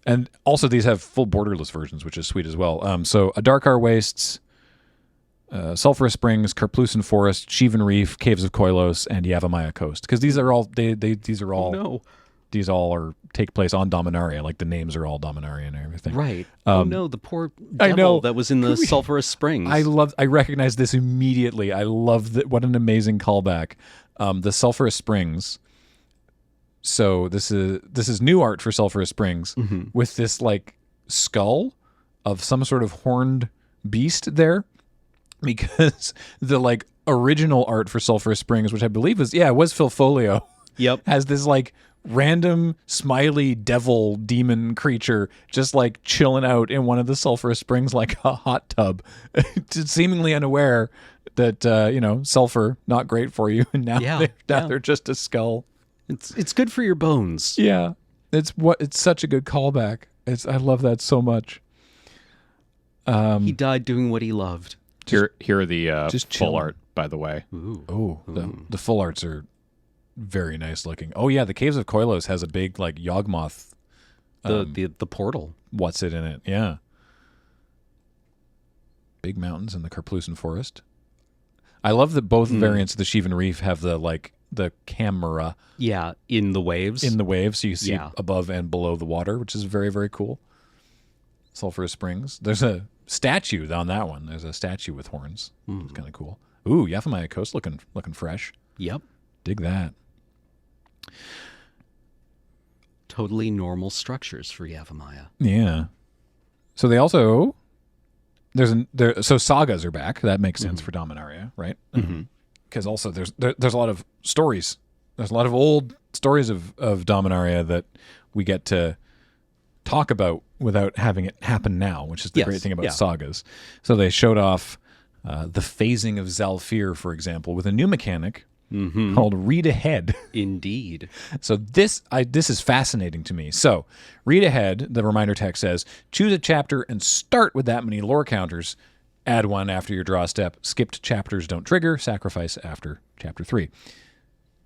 A: And also these have full borderless versions, which is sweet as well. So Adarkar Wastes, Sulphurous Springs, Karplusan Forest, Sheevan Reef, Caves of Koilos, and Yavimaya Coast. Because these are all these all take place on Dominaria. Like the names are all Dominaria and everything.
C: Right. Oh no, the poor devil that was in the Sulphurous Springs.
A: I recognize this immediately. I love that. What an amazing callback. The Sulphurous Springs. So this is new art for Sulphurous Springs with this like skull of some sort of horned beast there, because the like original art for Sulphurous Springs, which I believe was Phil Folio.
C: Yep.
A: Has this like random smiley devil demon creature just like chilling out in one of the Sulphurous Springs like a hot tub, seemingly unaware that sulfur not great for you, and now they're just a skull.
C: It's good for your bones.
A: Yeah. It's such a good callback. I love that so much.
C: He died doing what he loved.
B: Here are the full art, by the way.
A: Ooh. The full arts are very nice looking. Oh yeah, the Caves of Koilos has a big like Yawgmoth.
C: The portal.
A: What's it in it? Yeah. Big mountains in the Karplusan Forest. I love that both variants of the Sheevan Reef have the camera.
C: Yeah, in the waves.
A: So you see above and below the water, which is very, very cool. Sulphurous Springs. There's a statue on that one. There's a statue with horns. It's kind of cool. Ooh, Yavimaya Coast looking fresh.
C: Yep.
A: Dig that.
C: Totally normal structures for Yavimaya.
A: Yeah. So they also so sagas are back. That makes sense for Dominaria, right? Because also there's a lot of stories. There's a lot of old stories of Dominaria that we get to talk about without having it happen now, which is the great thing about sagas. So they showed off the phasing of Zalfir, for example, with a new mechanic called Read Ahead.
C: Indeed.
A: So this is fascinating to me. So Read Ahead, the reminder text says, choose a chapter and start with that many lore counters. Add one after your draw step. Skipped chapters don't trigger. Sacrifice after chapter 3.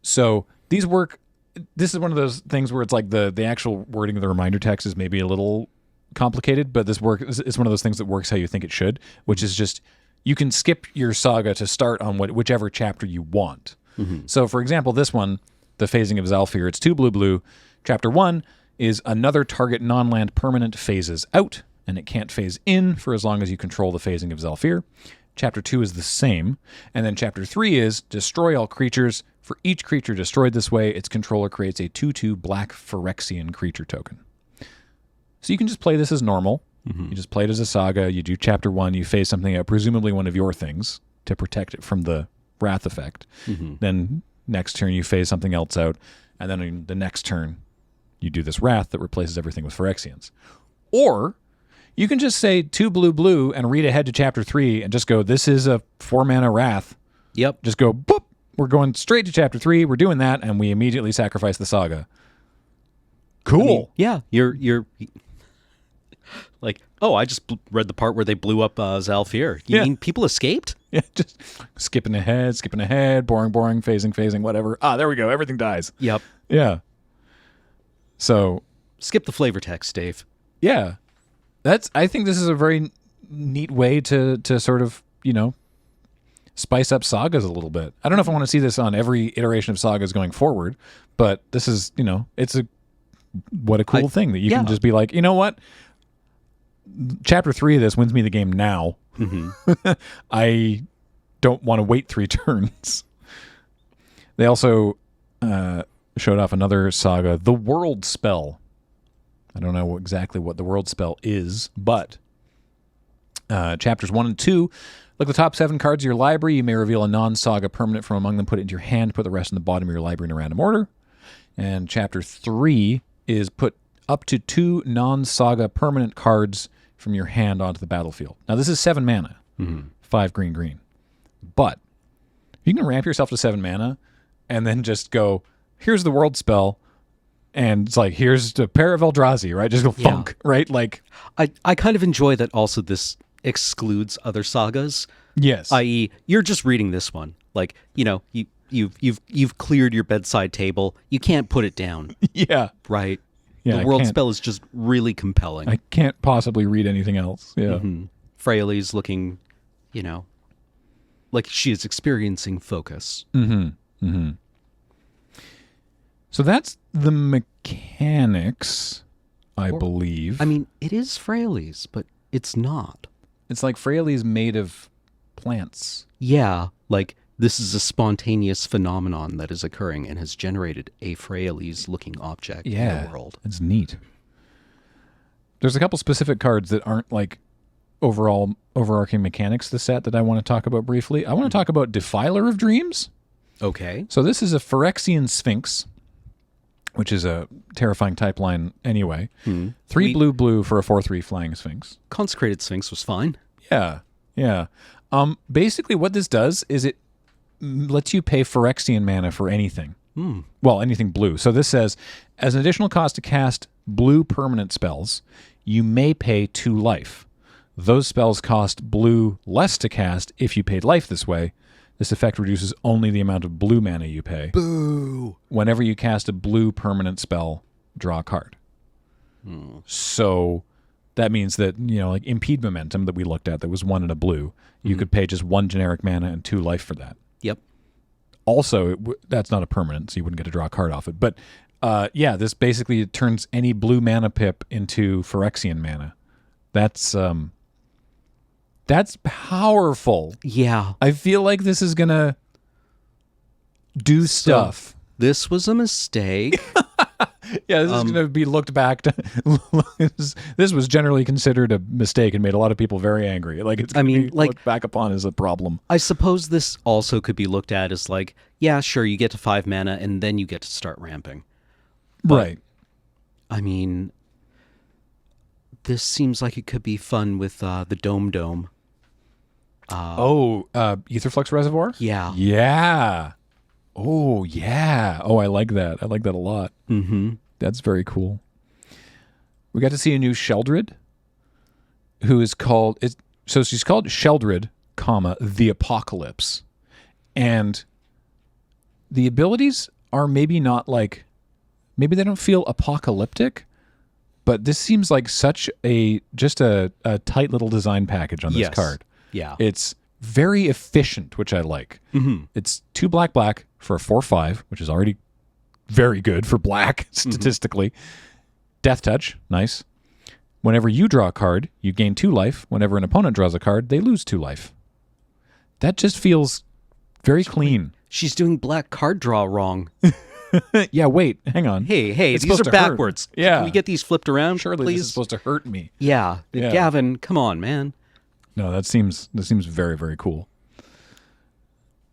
A: So these work. This is one of those things where it's like the actual wording of the reminder text is maybe a little complicated, but it's one of those things that works how you think it should, which is just you can skip your saga to start on whichever chapter you want. So, for example, this one, the phasing of Zalfir, it's 2 blue. Chapter 1 is another target non-land permanent phases out, and it can't phase in for as long as you control the phasing of Zalfir. Chapter 2 is the same. And then Chapter 3 is destroy all creatures. For each creature destroyed this way, its controller creates a 2/2 black Phyrexian creature token. So you can just play this as normal. You just play it as a saga. You do Chapter 1, you phase something out, presumably one of your things, to protect it from the Wrath effect. Then next turn you phase something else out, and then in the next turn you do this Wrath that replaces everything with Phyrexians. Or you can just say 2 blue and read ahead to Chapter 3 and just go, this is a 4-mana Wrath.
C: Yep.
A: Just go, boop, we're going straight to Chapter 3, we're doing that, and we immediately sacrifice the saga. Cool.
C: I mean, yeah, you're like, oh, I just read the part where they blew up Zalfir. You mean people escaped?
A: Yeah, just skipping ahead, boring, phasing, whatever. There we go. Everything dies.
C: Yep.
A: Yeah. So
C: skip the flavor text, Dave.
A: Yeah. I think this is a very neat way to sort of, spice up sagas a little bit. I don't know if I want to see this on every iteration of sagas going forward, but this is, what a cool thing that you can just be like, you know what? Chapter 3 of this wins me the game now. I don't want to wait 3 turns. They also showed off another saga, the World Spell. I don't know exactly what the World Spell is, but chapters 1 and 2 Look at the top 7 cards of your library. You may reveal a non-saga permanent from among them, put it into your hand, put the rest in the bottom of your library in a random order. And Chapter 3 is put up to 2 non-saga permanent cards from your hand onto the battlefield. Now, this is 7 mana, 5 green. But you can ramp yourself to 7 mana and then just go, here's the world spell, and it's like, here's the pair of Eldrazi, right? Just go funk, right? Like,
C: I kind of enjoy that also this excludes other sagas.
A: Yes.
C: I.e., you're just reading this one. Like, you know, you've cleared your bedside table. You can't put it down.
A: Yeah.
C: Right?
A: Yeah,
C: the world spell is just really compelling.
A: I can't possibly read anything else. Yeah.
C: Freyalise looking, you know, like she is experiencing focus.
A: So that's the mechanics, I believe.
C: I mean, it is Freyalise, but it's not.
A: It's like Freyalise made of plants.
C: Yeah, like this is a spontaneous phenomenon that is occurring and has generated a Freyalise-looking object in the world.
A: It's neat. There's a couple specific cards that aren't like overarching mechanics, the set, that I want to talk about briefly. I want to talk about Defiler of Dreams.
C: Okay.
A: So this is a Phyrexian Sphinx, which is a terrifying type line anyway. 3 blue for a 4/3 flying Sphinx.
C: Consecrated Sphinx was fine.
A: Yeah. Basically what this does is it lets you pay Phyrexian mana for anything. Well, anything blue. So this says, as an additional cost to cast blue permanent spells, you may pay 2 life. Those spells cost blue less to cast if you paid life this way. This effect reduces only the amount of blue mana you pay.
C: Boo!
A: Whenever you cast a blue permanent spell, draw a card. So that means that, you know, like Impede Momentum that we looked at, that was 1 and a blue, you could pay just 1 generic mana and 2 life for that.
C: Yep.
A: Also, that's not a permanent, so you wouldn't get to draw a card off it. But yeah, this basically turns any blue mana pip into Phyrexian mana. That's powerful.
C: Yeah.
A: I feel like this is gonna do stuff.
C: This was a mistake.
A: Yeah, this is going to be looked back to. This was generally considered a mistake and made a lot of people very angry. Like, it's going to be looked back upon as a problem.
C: I suppose this also could be looked at as like, yeah, sure, you get to 5 mana and then you get to start ramping. But,
A: right.
C: I mean, this seems like it could be fun with the Dome.
A: Etherflux Reservoir?
C: Yeah.
A: Yeah. Oh, yeah. Oh, I like that. I like that a lot.
C: Mm-hmm.
A: That's very cool. We got to see a new Sheldred, who is called... So she's called Sheldred, the Apocalypse. And the abilities are maybe not like... Maybe they don't feel apocalyptic, but this seems like such a tight little design package on this card.
C: Yeah.
A: It's very efficient, which I like.
C: Mm-hmm.
A: It's 2 black for a 4/5, which is already very good for black statistically. Death Touch, nice. Whenever you draw a card, you gain 2 life. Whenever an opponent draws a card, they lose 2 life. That just feels very clean.
C: She's doing black card draw wrong.
A: Yeah, wait, hang on.
C: Hey, these are backwards.
A: Hurt. Yeah.
C: Can we get these flipped around,
A: Surely
C: please?
A: This is supposed to hurt me.
C: Yeah. Gavin, come on, man.
A: No, that seems very, very cool.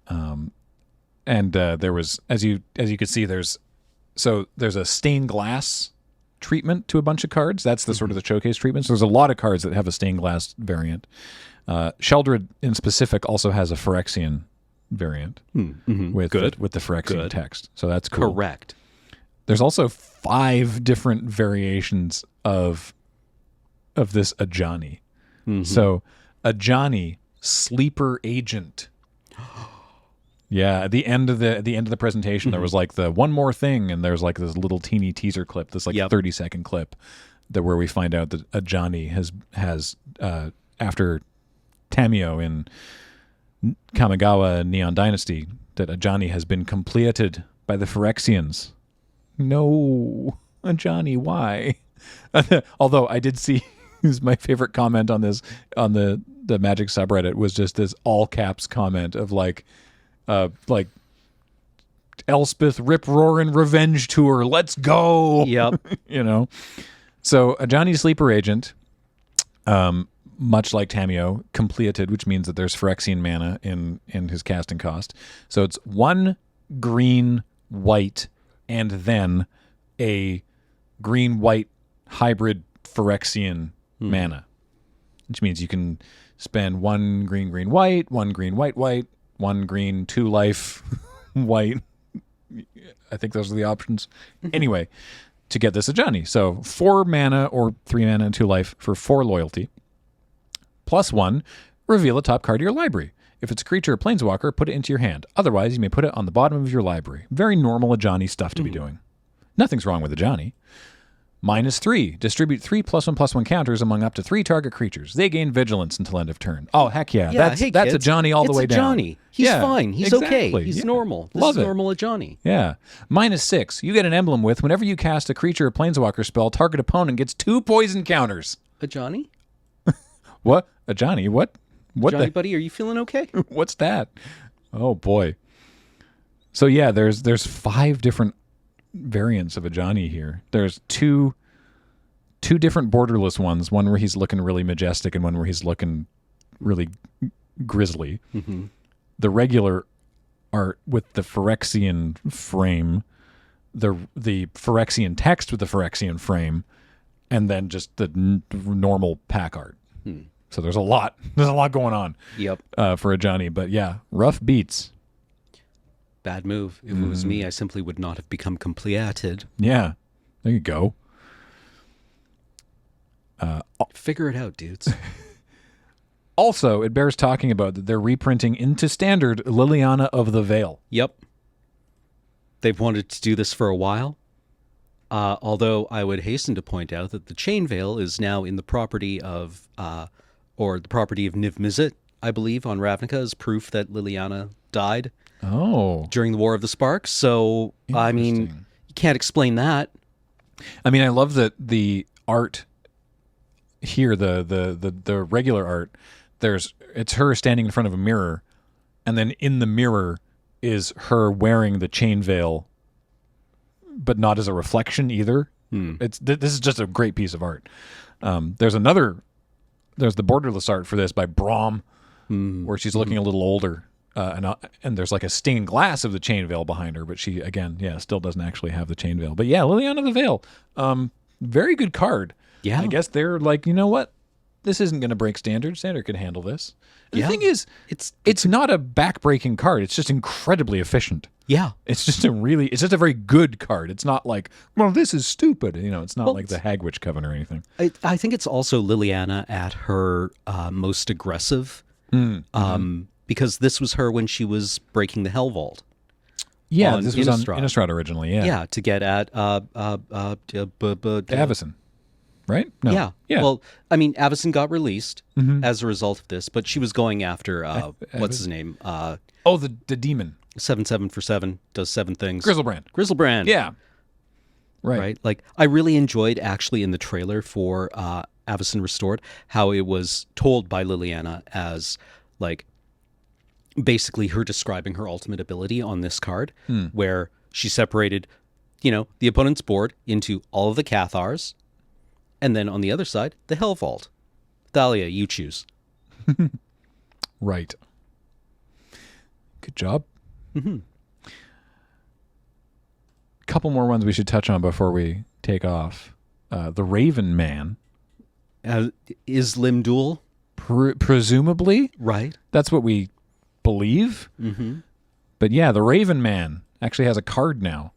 A: And there was, as you could see, there's a stained glass treatment to a bunch of cards. That's the sort of the showcase treatment. So there's a lot of cards that have a stained glass variant. Sheldred in specific also has a Phyrexian variant with the Phyrexian text. So that's cool.
C: Correct.
A: There's also 5 different variations of this Ajani. So Ajani, Sleeper Agent. Yeah, at the end of the presentation, there was like the one more thing, and there's like this little teeny teaser clip, this like 30-second clip, where we find out that Ajani has after Tamio in Kamigawa Neon Dynasty, that Ajani has been completed by the Phyrexians. No, Ajani, why? Although I did see, my favorite comment on this on the Magic subreddit was just this all caps comment of like Elspeth Rip Roarin' Revenge Tour, let's go.
C: Yep.
A: So Ajani Sleeper Agent, much like Tamio, completed, which means that there's Phyrexian mana in his casting cost. So it's 1 green, white, and then a green-white hybrid Phyrexian mana, which means you can spend 1 green, green, white, 1 green, white, white, 1 green, 2 life, white. I think those are the options. Anyway, to get this Ajani. So 4 mana or 3 mana and 2 life for 4 loyalty. +1, reveal a top card of your library. If it's a creature or planeswalker, put it into your hand. Otherwise, you may put it on the bottom of your library. Very normal Ajani stuff to be doing. Nothing's wrong with Ajani. -3, distribute 3 +1/+1 counters among up to 3 target creatures. They gain vigilance until end of turn. Oh, heck yeah. That's Ajani all the way down.
C: It's Ajani. He's fine. He's okay. He's normal. This
A: Love
C: is
A: it.
C: normal Ajani.
A: Yeah. -6, you get an emblem with whenever you cast a creature or planeswalker spell, target opponent gets 2 poison counters.
C: Ajani?
A: What? Ajani? What? What
C: Johnny, buddy, are you feeling okay?
A: What's that? Oh boy. So yeah, there's 5 different variants of Ajani here. There's two different borderless ones. One where he's looking really majestic, and one where he's looking really grisly.
C: Mm-hmm.
A: The regular art with the Phyrexian frame, the Phyrexian text with the Phyrexian frame, and then just the normal pack art. So there's a lot going on.
C: Yep.
A: For Ajani, but yeah, rough beats.
C: Bad move. If it was me, I simply would not have become completed.
A: Yeah, there you go.
C: Figure it out, dudes.
A: Also, it bears talking about that they're reprinting into standard Liliana of the Veil.
C: Yep. They've wanted to do this for a while. Although I would hasten to point out that the Chain Veil is now in the property of, or the property of Niv Mizzet, I believe, on Ravnica, as proof that Liliana died during the War of the Sparks. So, I mean, you can't explain that.
A: I mean, I love that the art here, the regular art, it's her standing in front of a mirror, and then in the mirror is her wearing the chain veil, but not as a reflection either. This is just a great piece of art. There's the borderless art for this by Brahm, where she's looking a little older, and there's like a stained glass of the chain veil behind her, but she still doesn't actually have the chain veil. But yeah, Liliana the Veil, very good card.
C: Yeah,
A: I guess they're like, you know what? This isn't going to break standard. Standard can handle this. The thing is, it's not a back-breaking card. It's just incredibly efficient.
C: Yeah.
A: It's just a very good card. It's not like, well, this is stupid. It's not like the Hagwitch Coven or anything.
C: I think it's also Liliana at her most aggressive, because this was her when she was breaking the Hell Vault.
A: Yeah, this was on Innistrad originally, yeah.
C: Yeah, to get at
A: Avacyn. Right? No.
C: Yeah. Well, I mean, Avacyn got released as a result of this, but she was going after what's his name?
A: The demon.
C: 7/7 for 7 does 7 things.
A: Griselbrand. Yeah.
C: Right. Like, I really enjoyed actually in the trailer for Avacyn Restored how it was told by Liliana as like basically her describing her ultimate ability on this card, where she separated, the opponent's board into all of the Cathars. And then on the other side, the Hell Vault. Thalia, you choose.
A: Right. Good job. Couple more ones we should touch on before we take off. The Raven Man.
C: Is Limdul?
A: Presumably.
C: Right.
A: That's what we believe. But yeah, the Raven Man actually has a card now.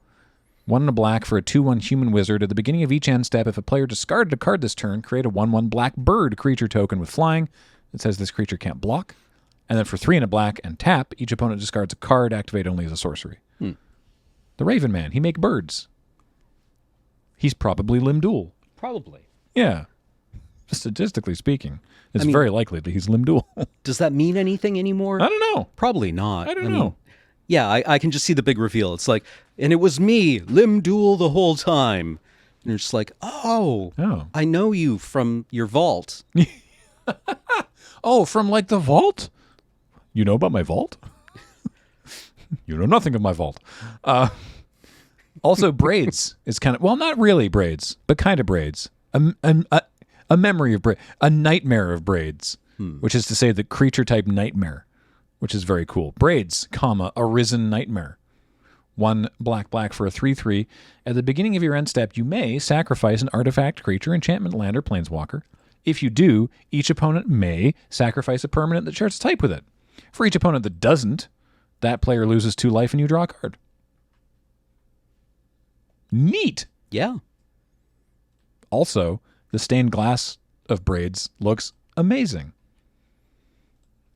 A: 1 and a black for a 2/1 human wizard. At the beginning of each end step, if a player discarded a card this turn, create a 1/1 black bird creature token with flying. It says this creature can't block. And then for 3 and a black and tap, each opponent discards a card, activate only as a sorcery. The Raven Man, he make birds. He's probably Limdul.
C: Probably.
A: Yeah. Statistically speaking, it's very likely that he's Limdul.
C: Does that mean anything anymore?
A: I don't know.
C: Probably not.
A: I don't know.
C: Yeah, I can just see the big reveal. It's like, and it was me, Limdul, the whole time. And you're just like, oh, I know you from your vault.
A: Oh, from like the vault? You know about my vault? You know nothing of my vault. Also, braids is kind of, well, not really braids, but kind of braids. A A memory of a nightmare of braids, which is to say the creature type nightmare, which is very cool. Braids, comma, Arisen Nightmare. 1 black for a 3/3. At the beginning of your end step, you may sacrifice an artifact, creature, enchantment, land, or planeswalker. If you do, each opponent may sacrifice a permanent that shares a type with it. For each opponent that doesn't, that player loses 2 life and you draw a card. Neat.
C: Yeah.
A: Also, the stained glass of braids looks amazing.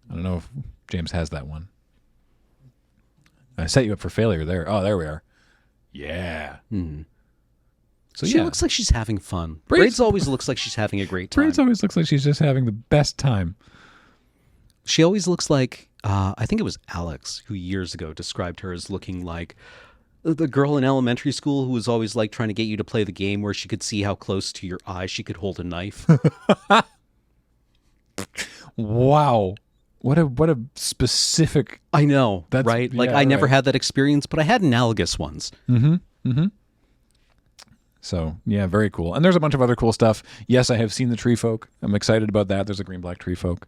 A: I don't know if James has that one. I set you up for failure there. Oh, there we are. Yeah. So
C: she looks like she's having fun. Braids always looks like she's having a great time.
A: Braids always looks like she's just having the best time.
C: She always looks like, I think it was Alex who years ago described her as looking like the girl in elementary school who was always like trying to get you to play the game where she could see how close to your eye she could hold a knife.
A: Wow. What a specific...
C: I know, right? Like, I never had that experience, but I had analogous ones.
A: So, yeah, very cool. And there's a bunch of other cool stuff. Yes, I have seen the Tree Folk. I'm excited about that. There's a green-black Tree Folk.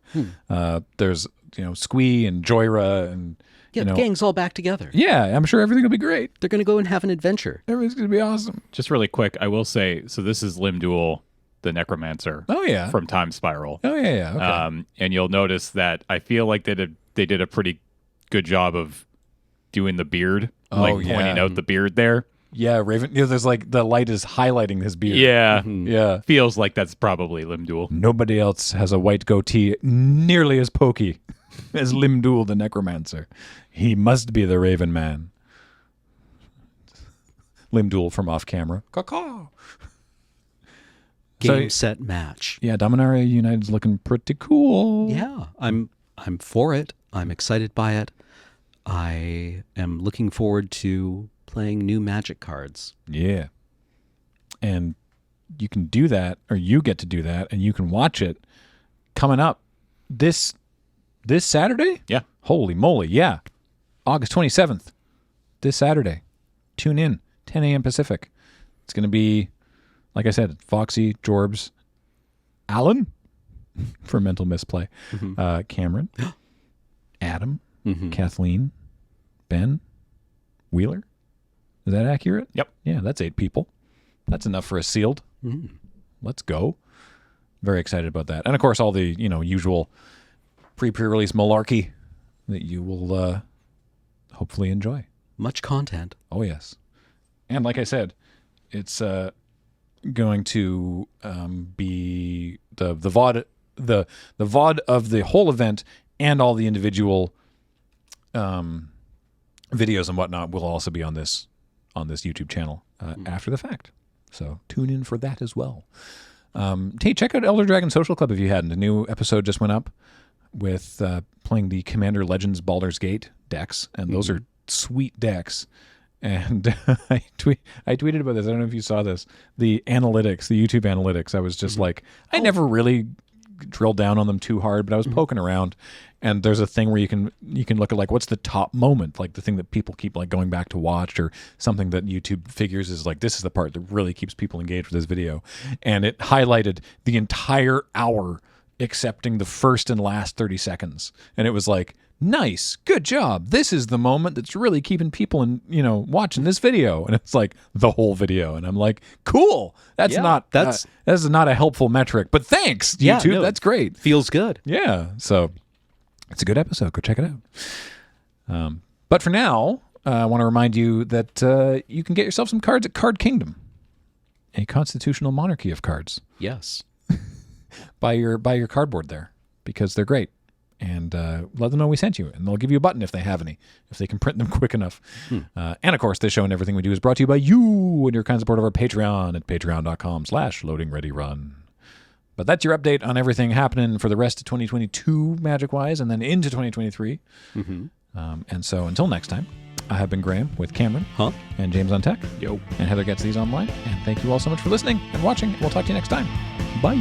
A: There's, Squee and Joyra and...
C: Yeah, the gang's all back together.
A: Yeah, I'm sure everything will be great.
C: They're going to go and have an adventure.
A: Everything's going to be awesome.
B: Just really quick, I will say, so this is Limduel, the Necromancer.
A: Oh, yeah.
B: From Time Spiral.
A: Oh, yeah. Okay.
B: And you'll notice that I feel like they did a pretty good job of doing the beard, pointing out the beard there.
A: Yeah, Raven. There's like the light is highlighting his beard.
B: Yeah.
A: Yeah.
B: Feels like that's probably Limduel.
A: Nobody else has a white goatee nearly as pokey as Limduel the Necromancer. He must be the Raven Man. Limduel from off camera. Caw-caw.
C: Game, set, match.
A: Yeah, Dominaria United's looking pretty cool.
C: Yeah, I'm for it. I'm excited by it. I am looking forward to playing new Magic cards.
A: Yeah. And you can do that, or you get to do that, and you can watch it coming up this Saturday?
B: Yeah.
A: Holy moly, yeah. August 27th. This Saturday. Tune in, 10 a.m. Pacific. It's going to be, like I said, Foxy, Jorbs, Alan, for mental misplay, Cameron, Adam, Kathleen, Ben, Wheeler. Is that accurate?
B: Yep.
A: Yeah, that's 8 people. That's enough for a sealed. Let's go. Very excited about that. And, of course, all the, usual pre-release malarkey that you will hopefully enjoy.
C: Much content.
A: Oh, yes. And like I said, it's going to be the VOD the VOD of the whole event and all the individual videos and whatnot will also be on this YouTube channel after the fact. So tune in for that as well. Hey, check out Elder Dragon Social Club if you hadn't. A new episode just went up with playing the Commander Legends Baldur's Gate decks, and those are sweet decks. And I tweeted about this. I don't know if you saw this. The analytics, the YouTube analytics. I was just like, I never really drilled down on them too hard, but I was poking around. And there's a thing where you can look at like what's the top moment, like the thing that people keep like going back to watch, or something that YouTube figures is like this is the part that really keeps people engaged with this video. And it highlighted the entire hour excepting the first and last 30 seconds. And it was like, nice, good job. This is the moment that's really keeping people watching this video. And it's like the whole video. And I'm like, cool. That's not a helpful metric, but thanks, YouTube. No, that's great.
C: Feels good.
A: Yeah. So it's a good episode. Go check it out. But for now, I want to remind you that you can get yourself some cards at Card Kingdom, a constitutional monarchy of cards.
C: Yes.
A: Buy your cardboard there because they're great. And let them know we sent you. And they'll give you a button if they have any, if they can print them quick enough. And, of course, this show and everything we do is brought to you by you and your kind support of our Patreon at patreon.com/loadingreadyrun. But that's your update on everything happening for the rest of 2022 Magic-wise and then into 2023. And so until next time, I have been Graham with Cameron and James on Tech.
B: Yo.
A: And Heather Gets These Online. And thank you all so much for listening and watching. We'll talk to you next time. Bye.